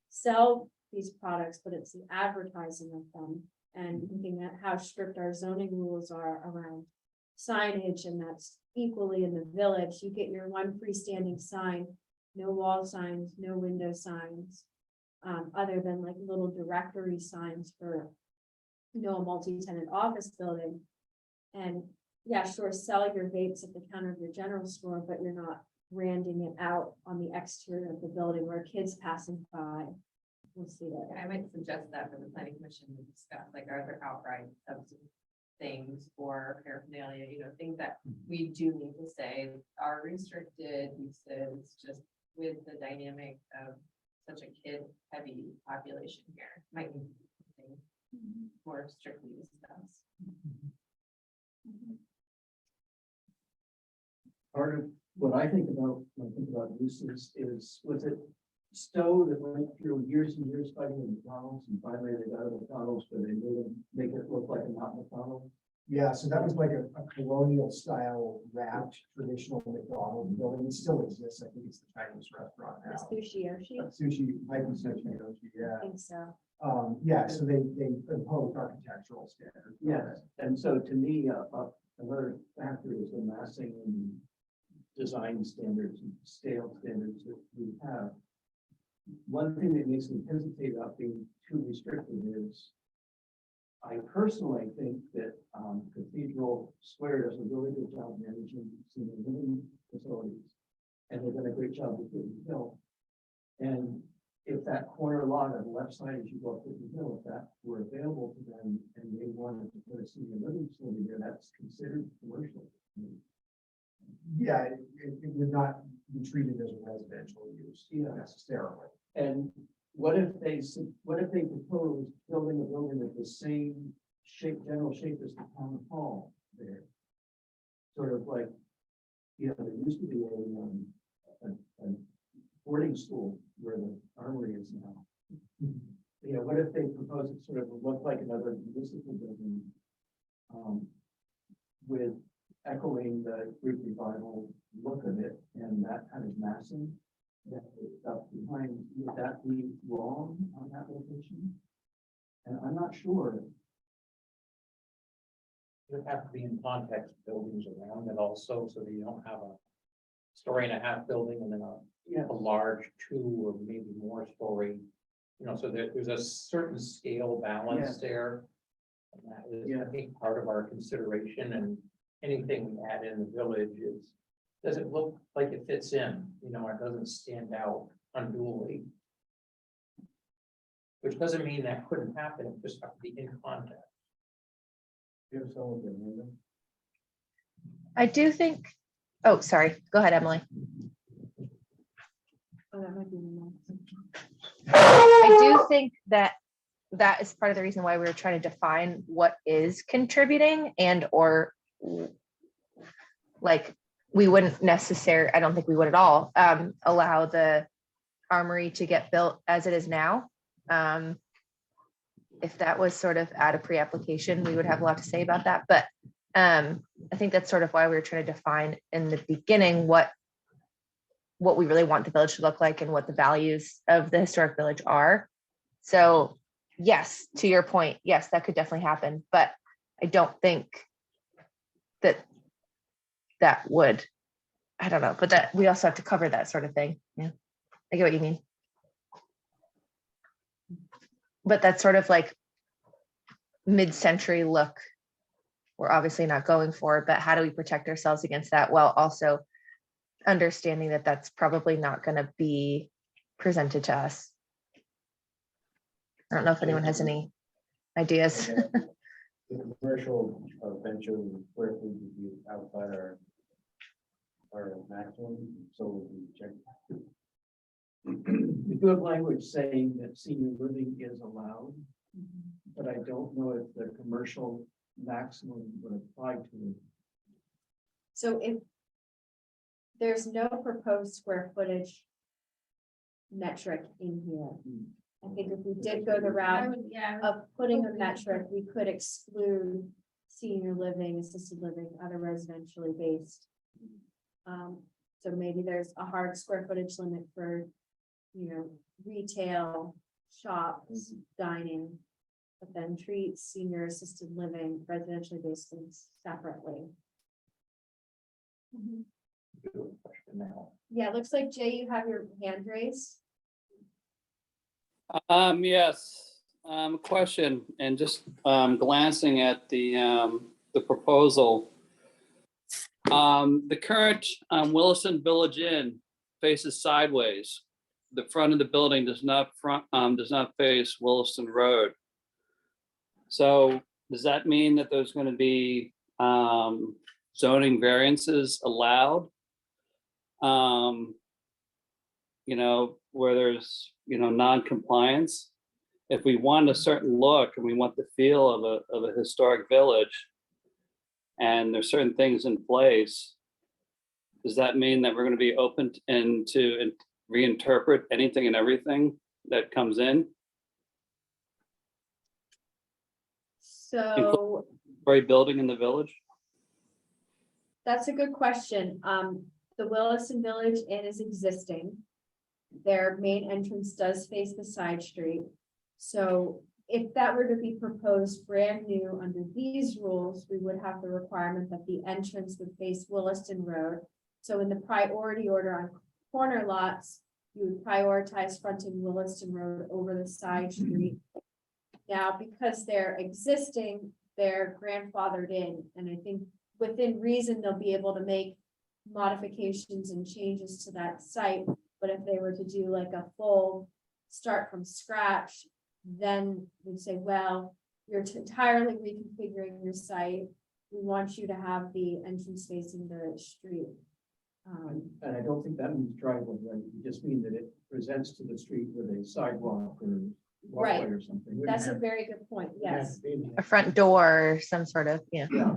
E: sell these products, but it's the advertising of them. And looking at how strict our zoning rules are around signage, and that's equally in the village, you get your one freestanding sign, no wall signs, no window signs. Other than like little directory signs for, a multi-tenant office building. And yeah, sure, sell your vapes at the counter of your general store, but you're not branding it out on the exterior of the building where kids passing by will see it.
M: I might suggest that for the planning commission to discuss, like, are there outright substance things or paraphernalia, things that we do need to say are restricted uses, just with the dynamic of such a kid-heavy population here, might need something more strictly discussed.
I: Part of what I think about when I think about uses is, was it Stowe that went through years and years fighting with McDonald's, and finally they got a McDonald's, but they didn't make it look like a not McDonald's?
K: Yeah, so that was like a colonial style wrapped traditional McDonald's building. It still exists. I think it's the Chinese restaurant now.
E: Sushi Yoshi,
K: Sushi, might be sushi, Yoshi, yeah.
E: I think so.
K: Yeah, so they imposed architectural standards.
I: Yes, and so to me, another factor is the massing and design standards and scale standards that we have. One thing that makes me hesitate about being too restrictive is I personally think that Cathedral Square does a really good job managing senior living facilities. And they've done a great job with Whitney Hill. And if that corner lot on the left side as you go up Whitney Hill, if that were available to them and they wanted to put a senior living facility there, that's considered commercial.
K: Yeah, it would not be treated as a residential use necessarily.
I: And what if they propose building a building of the same shape, general shape as the town hall there? Sort of like, there used to be a boarding school where the armory is now. What if they propose it sort of look like another municipal building? With echoing the Greek revival look of it and that kind of massing that stuff behind, would that be wrong on that location? And I'm not sure.
H: You have to be in context buildings around it also, so that you don't have a story-and-a-half building and then a large 2 or maybe more story. So there's a certain scale balance there. And that is, I think, part of our consideration, and anything we add in the village does it look like it fits in? It doesn't stand out unduly. Which doesn't mean that couldn't happen, it just have to be in context.
B: You have someone with their hand up?
F: I do think, oh, sorry, go ahead, Emily.
E: Oh, that might be the next.
F: I do think that is part of the reason why we were trying to define what is contributing, and or like we wouldn't necessarily, I don't think we would at all allow the armory to get built as it is now. If that was sort of at a pre-application, we would have a lot to say about that. But I think that's sort of why we were trying to define in the beginning what we really want the village to look like and what the values of the historic village are. So yes, to your point, yes, that could definitely happen, but I don't think that would, I don't know, but that we also have to cover that sort of thing. Yeah, I get what you mean. But that's sort of like mid-century look we're obviously not going for, but how do we protect ourselves against that while also understanding that that's probably not going to be presented to us. I don't know if anyone has any ideas.
B: The commercial venture square feet would be outside our maximum, so we check.
I: We do have language saying that senior living is allowed. But I don't know if the commercial maximum would apply to it.
E: So if there's no proposed square footage metric in here, I think if we did go the
G: I
E: route
G: would, yeah.
E: of putting a metric, we could exclude senior living, assisted living, other residentially based. So maybe there's a hard square footage limit for, retail, shops, dining. But then treat senior assisted living, residentially based things separately.
H: Good question now.
E: Yeah, it looks like Jay, you have your hand raised.
N: Yes, question, and just glancing at the proposal. The current Williston Village Inn faces sideways. The front of the building does not face Williston Road. So does that mean that there's going to be zoning variances allowed? Where there's, non-compliance. If we want a certain look and we want the feel of a historic village, and there's certain things in place, does that mean that we're going to be open to reinterpret anything and everything that comes in?
E: So
N: For a building in the village?
E: that's a good question. The Williston Village Inn is existing. Their main entrance does face the side street. So if that were to be proposed brand new under these rules, we would have the requirement that the entrance would face Williston Road. So in the priority order on corner lots, you would prioritize fronting Williston Road over the side street. Now, because they're existing, they're grandfathered in, and I think within reason, they'll be able to make modifications and changes to that site. But if they were to do like a full start from scratch, then we'd say, well, you're entirely reconfiguring your site. We want you to have the entrance facing the street.
I: And I don't think that means driveway, right? You just mean that it presents to the street with a sidewalk or walkway
E: Right.
I: or something.
E: That's a very good point, yes.
F: A front door or some sort of, yeah.
I: Yeah,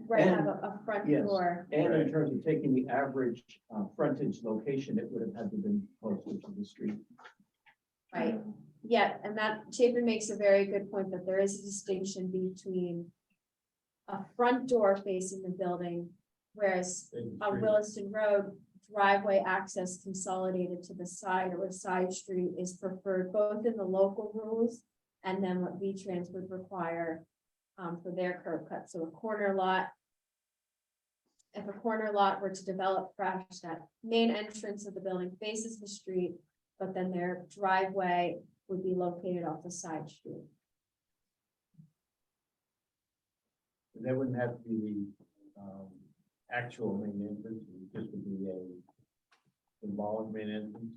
E: Right,
I: And-
E: have a front
I: yes.
E: door.
I: and in terms of taking the average frontage location, it would have had to be closer to the street.
E: Right, yeah, and that Chapin makes a very good point that there is a distinction between a front door facing the building, whereas on Williston Road, driveway access consolidated to the side or a side street is preferred both in the local rules and then what V-Trans would require for their curb cut. So a corner lot, if a corner lot were to develop fresh, that main entrance of the building faces the street, but then their driveway would be located off the side street.
B: That wouldn't have to be the actual main entrance, it just would be a symbolic main entrance.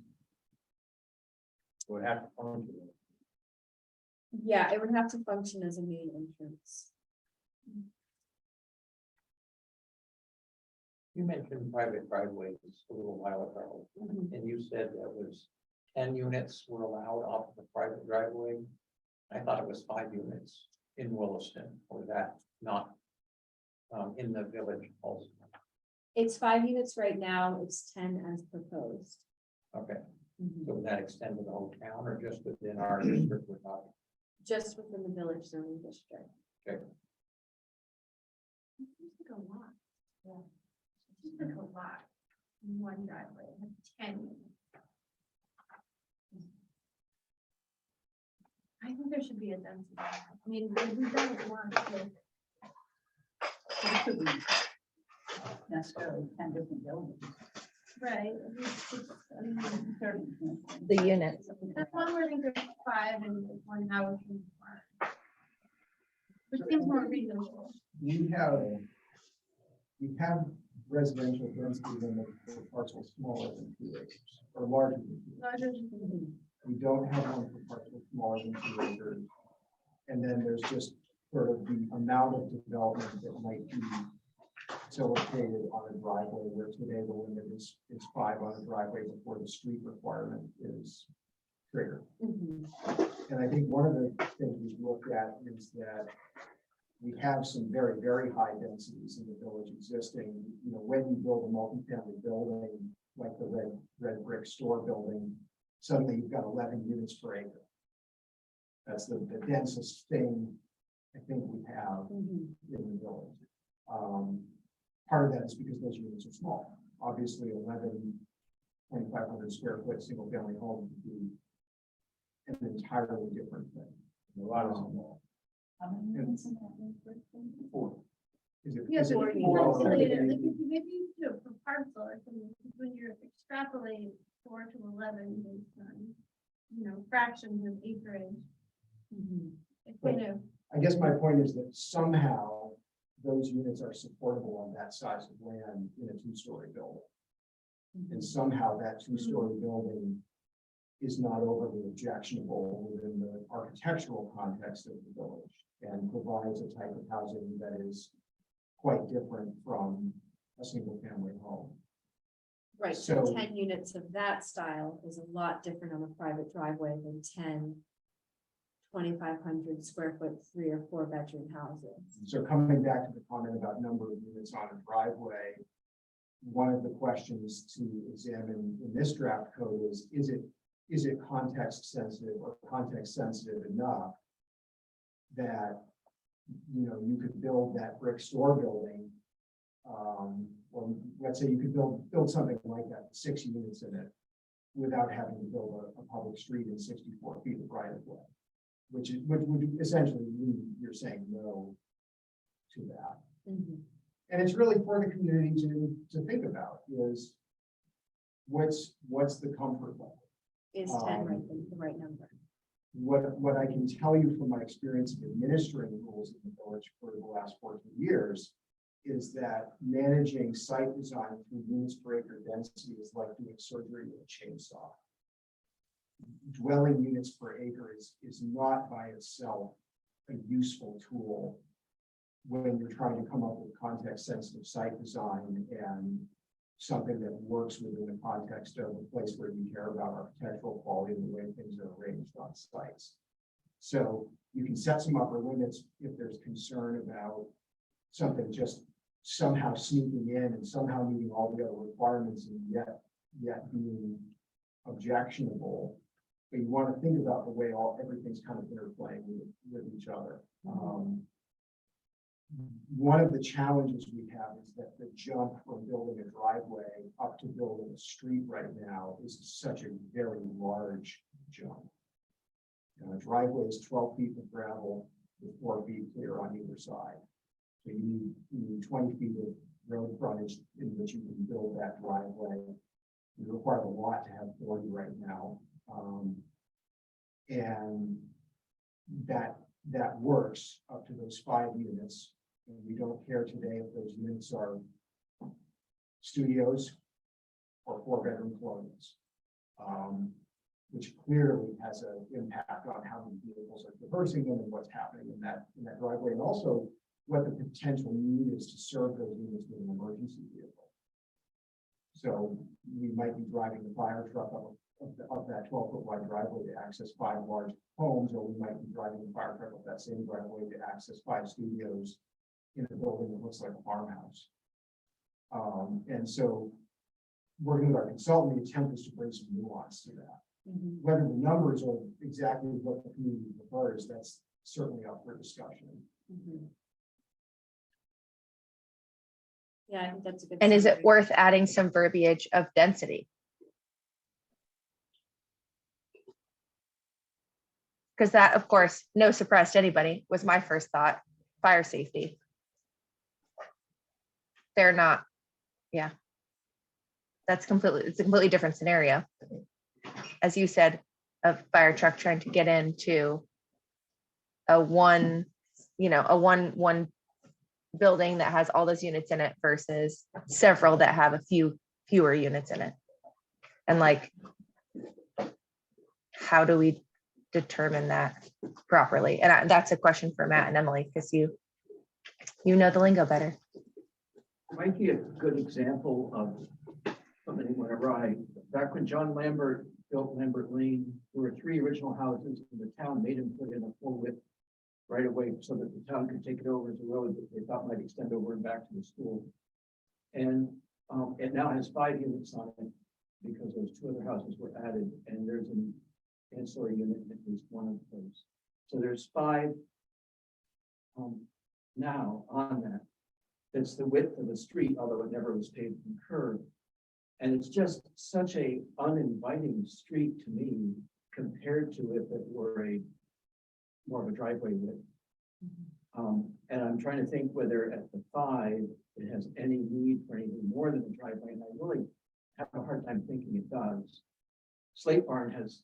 B: It would have to function.
E: Yeah, it would have to function as a main entrance.
H: You mentioned private driveways a little while ago, and you said that was 10 units were allowed off of the private driveway. I thought it was 5 units in Williston, or that not in the village also.
E: It's 5 units right now, it's 10 as proposed.
H: Okay, so would that extend to the whole town or just within our district? We're talking?
E: Just within the village zoning district.
H: Okay.
G: It's like a lot. Yeah. It's like a lot. in One driveway, like 10 units. I think there should be a density. I mean, we don't want to.
J: It could be necessarily 10 different buildings.
G: Right. I mean,
F: The units.
G: that's one where I think there's 5 and one house. and one. Which seems more reasonable.
K: You have residential density limit for parcels smaller than 2 acres or larger than 2 acres.
G: Larger than-
K: We don't have one for parcels smaller than 2 acres. And then there's just sort of the amount of development that might be facilitated on a driveway, where today the limit is 5 on a driveway before the street requirement is trigger.
E: Mhm.
K: And I think one of the things we've looked at is that we have some very, very high densities in the village existing. You know, when you build a multifamily building, like the red brick store building, suddenly you've got 11 units per acre. That's the densest thing I think we have
E: Mhm.
K: in the village. Part of that is because those units are small. Obviously, 2,500 square foot single family home would be an entirely different thing.
B: A lot of small.
J: How many units in that new brick building?
K: 4. Is it?
G: Yeah,
K: is it
G: but
K: four?
G: calculate it, like if you maybe you do it for parcel or something, when you're extrapolating 4 to 11 based on, you know, fractions of acreage.
E: Mhm.
G: It's kind of,
K: I guess my point is that somehow those units are supportable on that size of land in a 2-story building. And somehow that 2-story building is not overly objectionable within the architectural context of the village and provides a type of housing that is quite different from a single family home.
E: Right, so
K: So-
E: 10 units of that style is a lot different on a private driveway than 10 2,500 square foot, 3 or 4 bedroom houses.
K: So coming back to the comment about number of units on a driveway, one of the questions to examine in this draft code is it context sensitive or context sensitive enough that, you know, you could build that brick store building, or let's say you could build something like that, 6 units in it, without having to build a public street in 64 feet of right of way, which would essentially mean you're saying no to that.
E: Mhm.
K: And it's really for the community to think about is what's the comfort level?
E: Is 10 right, the right number?
K: What I can tell you from my experience of administering rules in the village for the last 14 years is that managing site design through units per acre density is like doing surgery with a chainsaw. Dwelling units per acre is not by itself a useful tool when you're trying to come up with context sensitive site design and something that works within the context of a place where you care about architectural quality and the way things are arranged on sites. So you can set some upper limits if there's concern about something just somehow sneaking in and somehow meeting all the other requirements and yet being objectionable. But you want to think about the way everything's kind of interplaying with each other. One of the challenges we have is that the jump from building a driveway up to building a street right now is such a very large jump. A driveway is 12 feet of gravel with 4 feet clear on either side. So you need 20 feet of road frontage in which you can build that driveway. You require a lot to have 40 right now. And that works up to those 5 units. And we don't care today if those units are studios or 4-bedroom colonials, which clearly has an impact on how many vehicles are traversing them and what's happening in that driveway, and also what the potential need is to serve those units with an emergency vehicle. So we might be driving the fire truck up that 12-foot wide driveway to access 5 large homes, or we might be driving the fire truck up that same driveway to access 5 studios in a building that looks like a farmhouse. And so working with our consultant, the attempt is to bring some nuance to that. Whether the numbers are exactly what the community prefers, that's certainly up for discussion.
E: Yeah, I think that's a good.
F: And is it
E: summary.
F: worth adding some verbiage of density? Because that, of course, no surprise to anybody, was my first thought, fire safety. They're not, yeah. It's a completely different scenario. As you said, a fire truck trying to get into a one building that has all those units in it versus several that have a fewer units in it. And like, how do we determine that properly? And that's a question for Matt and Emily, because you know the lingo better.
I: Might be a good example of something went awry. Back when John Lambert built Lambert Lane, there were 3 original houses, and the town made them put in a full width right away so that the town could take it over as a road that they thought might extend over and back to the school. And it now has 5 units on it because those 2 other houses were added, and there's an ancillary unit in at least one of those. So there's 5 now on that. It's the width of the street, although it never was paved and curved. And it's just such a uninviting street to me compared to if it were a more of a driveway width. And I'm trying to think whether at the 5, it has any need for anything more than a driveway, and I really have a hard time thinking it does. Slate Barn has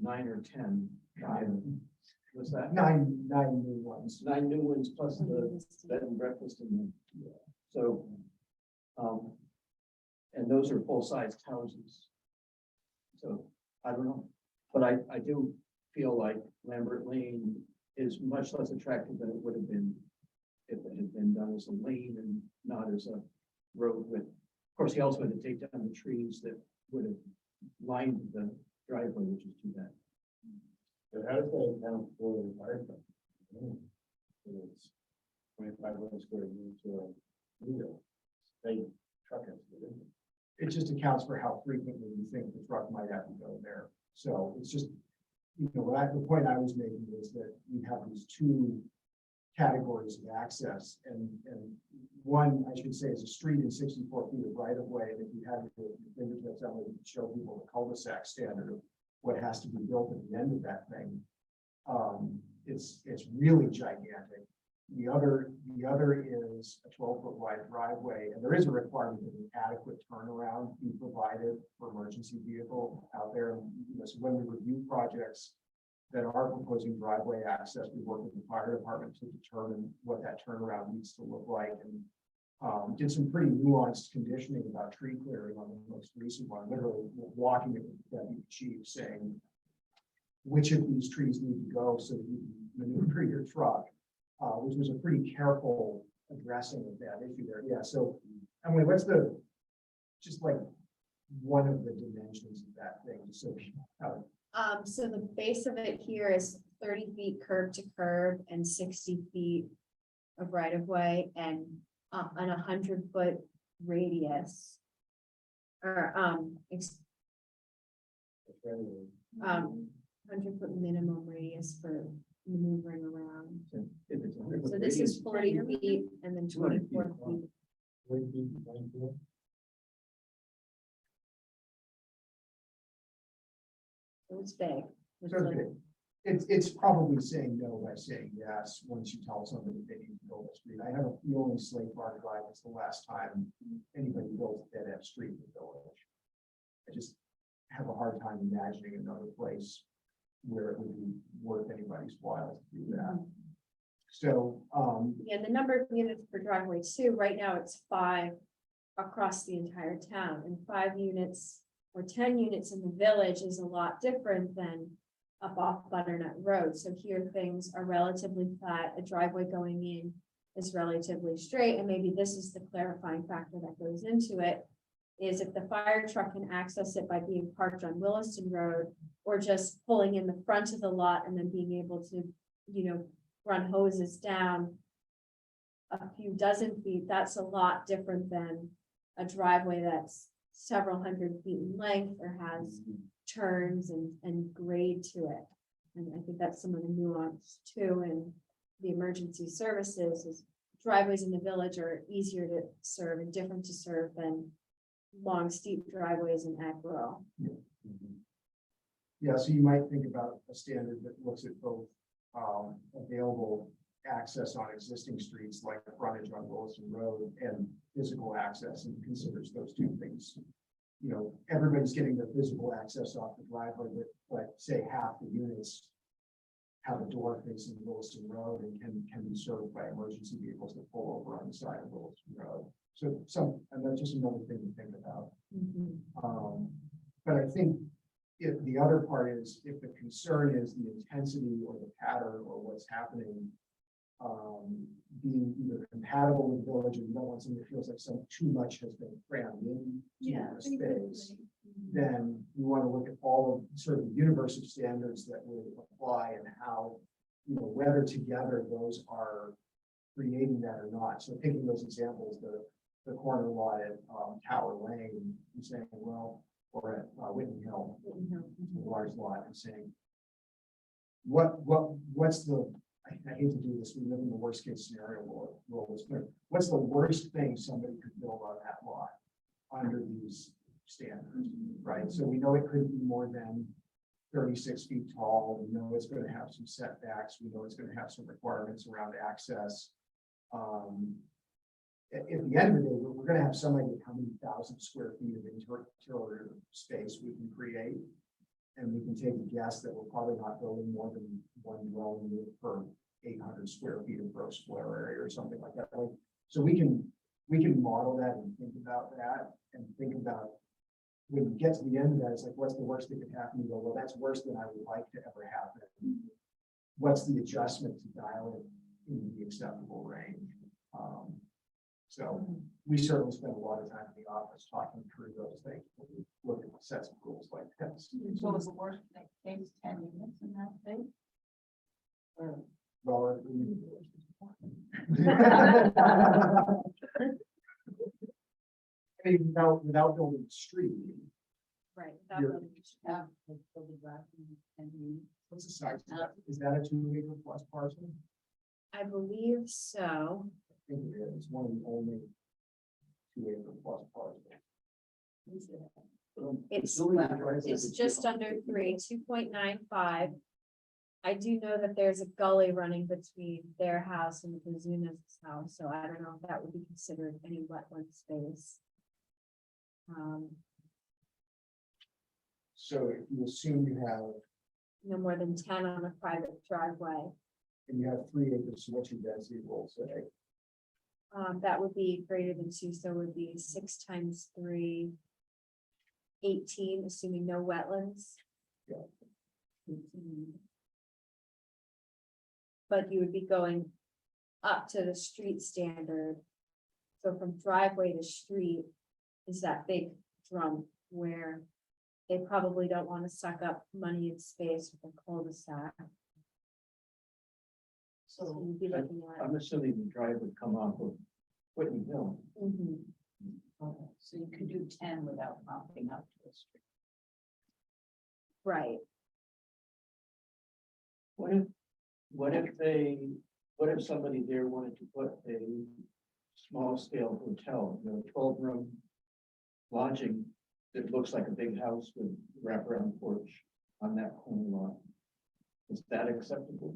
I: 9 or 10. Was that?
K: 9 new ones.
I: 9 new ones plus the bed and breakfast in them. So, and those are full-sized houses. So I don't know, but I do feel like Lambert Lane is much less attractive than it would have been if it had been done as a lane and not as a road with. Of course, he also had to take down the trees that would have lined the driveway, which is too bad.
B: But how does that account for the fire truck? It's 25 square units or they truck has to get in.
K: It just accounts for how frequently you think the truck might have to go there. So it's just, you know, the point I was making is that we have these 2 categories of access, and one, I should say, is a street in 64 feet of right of way. And if you had your fingertips on it, you could show people the cul-de-sac standard of what has to be built at the end of that thing. It's really gigantic. The other is a 12-foot wide driveway, and there is a requirement that an adequate turnaround be provided for emergency vehicle out there. And, you know, so when we review projects that are proposing driveway access, we work with the fire department to determine what that turnaround needs to look like, and did some pretty nuanced conditioning about tree clearing on the most recent one, literally walking with the deputy chief saying which of these trees need to go so that you can maneuver your truck, which was a pretty careful addressing of that issue there. Yeah, so Emily, what's just like one of the dimensions of that thing, just so people have it.
E: So the base of it here is 30 feet curb to curb and 60 feet of right of way, and an 100-foot radius. Or 100-foot minimum radius for maneuvering around.
I: If it's 100
E: So
I: foot
E: this
I: radius,
E: is 40 feet and then
I: 200 feet
E: 24
I: long.
E: feet. So it's big. It's
K: So
E: like-
K: it's probably saying no by saying yes, once you tell somebody they need to build a street. I have a feeling Slate Bar Drive was the last time anybody built a dead end street in the village. I just have a hard time imagining another place where it would be worth anybody's while to do that. So,
E: Yeah, the number of units per driveway too, right now it's 5 across the entire town, and 5 units or 10 units in the village is a lot different than up off Butternut Road. So here things are relatively flat, a driveway going in is relatively straight, and maybe this is the clarifying factor that goes into it, is if the fire truck can access it by being parked on Williston Road, or just pulling in the front of the lot and then being able to, you know, run hoses down a few dozen feet, that's a lot different than a driveway that's several hundred feet in length or has turns and grade to it. And I think that's some of the nuance too, and the emergency services is driveways in the village are easier to serve and different to serve than long steep driveways in ag rural.
K: yeah, so you might think about a standard that looks at both available access on existing streets like frontage on Williston Road and physical access, and considers those 2 things. You know, everybody's getting their physical access off the driveway, but say half the units have a door facing Williston Road and can be served by emergency vehicles that pull over on the side of Williston Road. So and that's just another thing to think about. But I think if the other part is, if the concern is the intensity or the pattern or what's happening, being either compatible with the village, and you don't want something that feels like too much has been crammed in
G: Yeah.
K: a space, then we want to look at all of sort of the universe of standards that would apply and how, whether together those are creating that or not. So taking those examples, the corner lot at Tower Lane, and saying, well, or at Whitney Hill, the large lot, and saying, what's the, I hate to do this, we live in the worst case scenario world, but what's the worst thing somebody could build on that lot under these standards, right? So we know it couldn't be more than 36 feet tall. We know it's going to have some setbacks. We know it's going to have some requirements around access. At the end of the day, we're going to have some idea how many thousand square feet of interior space we can create. And we can take a guess that we're probably not building more than one dwelling unit per 800 square feet of gross floor area or something like that. So we can model that and think about that and think about when we get to the end of that, it's like, what's the worst that could happen? You go, well, that's worse than I would like to ever happen. What's the adjustment to dial it in the acceptable range? So we certainly spend a lot of time in the office talking through those things. When we look at sets of rules like this.
J: So is the worst case 10 units in that thing? Or
K: Well, I mean, without building the street.
E: Right. Without
K: You're-
E: building.
J: yeah, like build a drive in 10 units.
K: What's the size? Is that a 2 acre plus parcel?
E: I believe so.
K: I think it is. It's one of the only 2 acre plus parcels.
E: It's just under 2.95. I do know that there's a gully running between their house and the Kazuna's house, so I don't know if that would be considered any wetland space.
K: So if you assume you have,
E: No more than 10 on a private driveway.
K: and you have 3 acres, so what's your density rule say?
E: That would be greater than 2, so it would be 6 times 3, 18, assuming no wetlands.
K: Yeah.
E: But you would be going up to the street standard. So from driveway to street is that big drum where they probably don't want to suck up money and space with a cul-de-sac. So you'd be looking at.
I: I'm assuming the drive would come off of Whitney Hill.
E: Mhm.
J: Okay, so you could do 10 without mounting up to the street.
E: Right,
I: What if somebody there wanted to put a small scale hotel, 12-room lodging that looks like a big house with wraparound porch on that corner lot? Is that acceptable?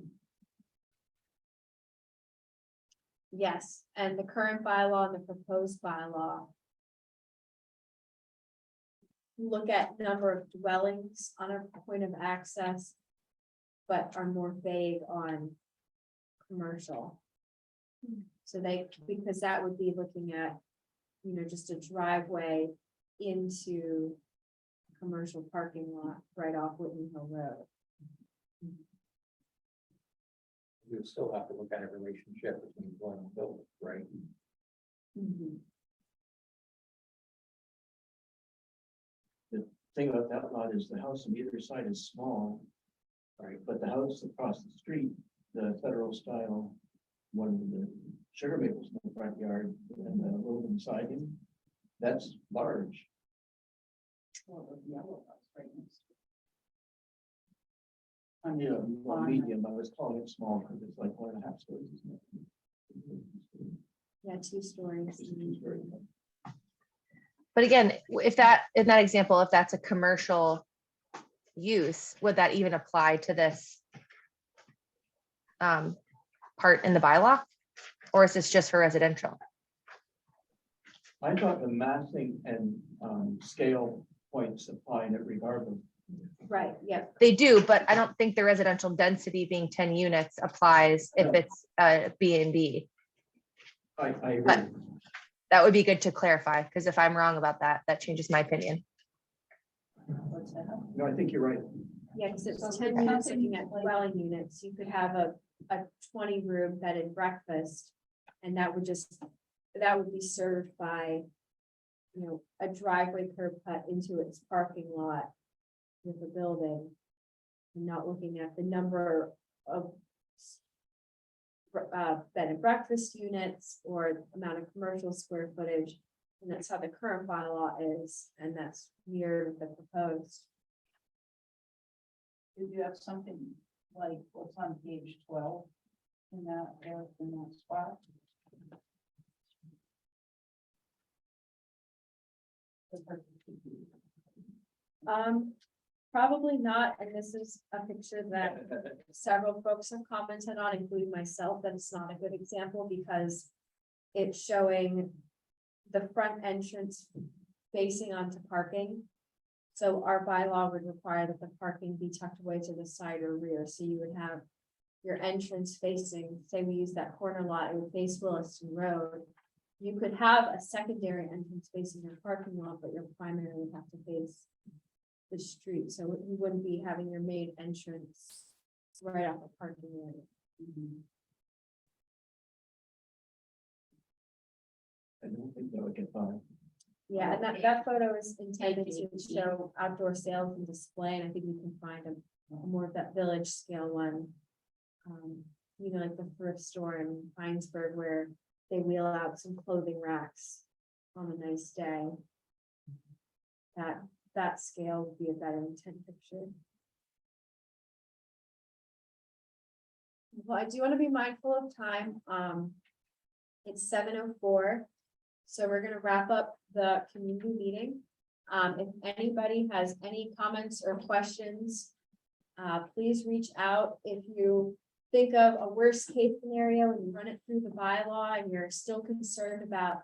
E: yes, and the current bylaw and the proposed bylaw look at number of dwellings on a point of access, but are more vague on commercial. So because that would be looking at, just a driveway into a commercial parking lot right off Whitney Hill Road.
H: You would still have to look at a relationship between dwelling and building, right?
I: Thing about that lot is the house on either side is small, right? But the house across the street, the federal style, one with the sugar maples in the front yard and the aluminum siding, that's large.
J: Well, the yellow house right next to it.
I: I mean, well, medium, I was calling it small because it's like 1.5 stories. Isn't it?
E: Yeah, 2 stories.
I: It's 2 stories.
F: But again, if that, in that example, if that's a commercial use, would that even apply to this part in the bylaw? Or is this just for residential?
I: I thought the massing and scale points apply in it regardless.
E: Right, yeah,
F: They do, but I don't think the residential density being 10 units applies if
I: No.
F: it's a B and B.
I: I agree.
F: But- That would be good to clarify, because if I'm wrong about that, that changes my opinion.
J: What's that?
I: No, I think you're right.
E: yeah, because it's
J: So
E: 10
J: you're
E: units
J: counting,
E: looking at
J: like-
E: dwelling units, you could have a 20-room bed and breakfast. And that would be served by a driveway curb cut into its parking lot with a building. And not looking at the number of bed and breakfast units or amount of commercial square footage. And that's how the current bylaw is, and that's mirrored with the proposed.
J: Did you have something like what's on page 12 in that spot?
E: Probably not, and this is a picture that several folks have commented on, including myself, that it's not a good example because it's showing the front entrance facing onto parking. So our bylaw would require that the parking be tucked away to the side or rear, so you would have your entrance facing, say we use that corner lot, it would face Williston Road. You could have a secondary entrance facing your parking lot, but your primary would have to face the street, so you wouldn't be having your main entrance right off the parking area.
B: I don't think that would get by.
E: Yeah, and that photo is intended to show outdoor sales and display, and I think you can find a more of that village scale one. Like the thrift store in Heinsberg where they wheel out some clothing racks on a nice day. That scale would be a better intent picture. Well, I do want to be mindful of time. It's 7:04. So we're gonna wrap up the community meeting. If anybody has any comments or questions, please reach out. If you think of a worst case scenario and you run it through the bylaw and you're still concerned about,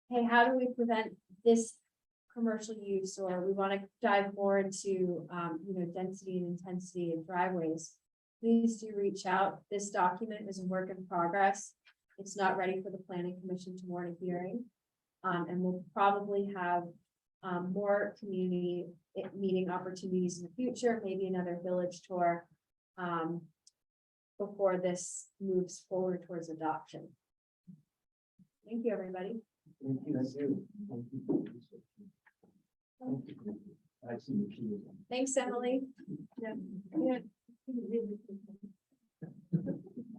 E: hey, how do we prevent this commercial use, or we want to dive more into, density and intensity of driveways, please do reach out. This document is a work in progress. It's not ready for the planning commission to warn a hearing. And we'll probably have more community meeting opportunities in the future, maybe another village tour before this moves forward towards adoption. Thank you, everybody.
B: Thank you. I see the key.
E: Thanks, Emily. Yeah.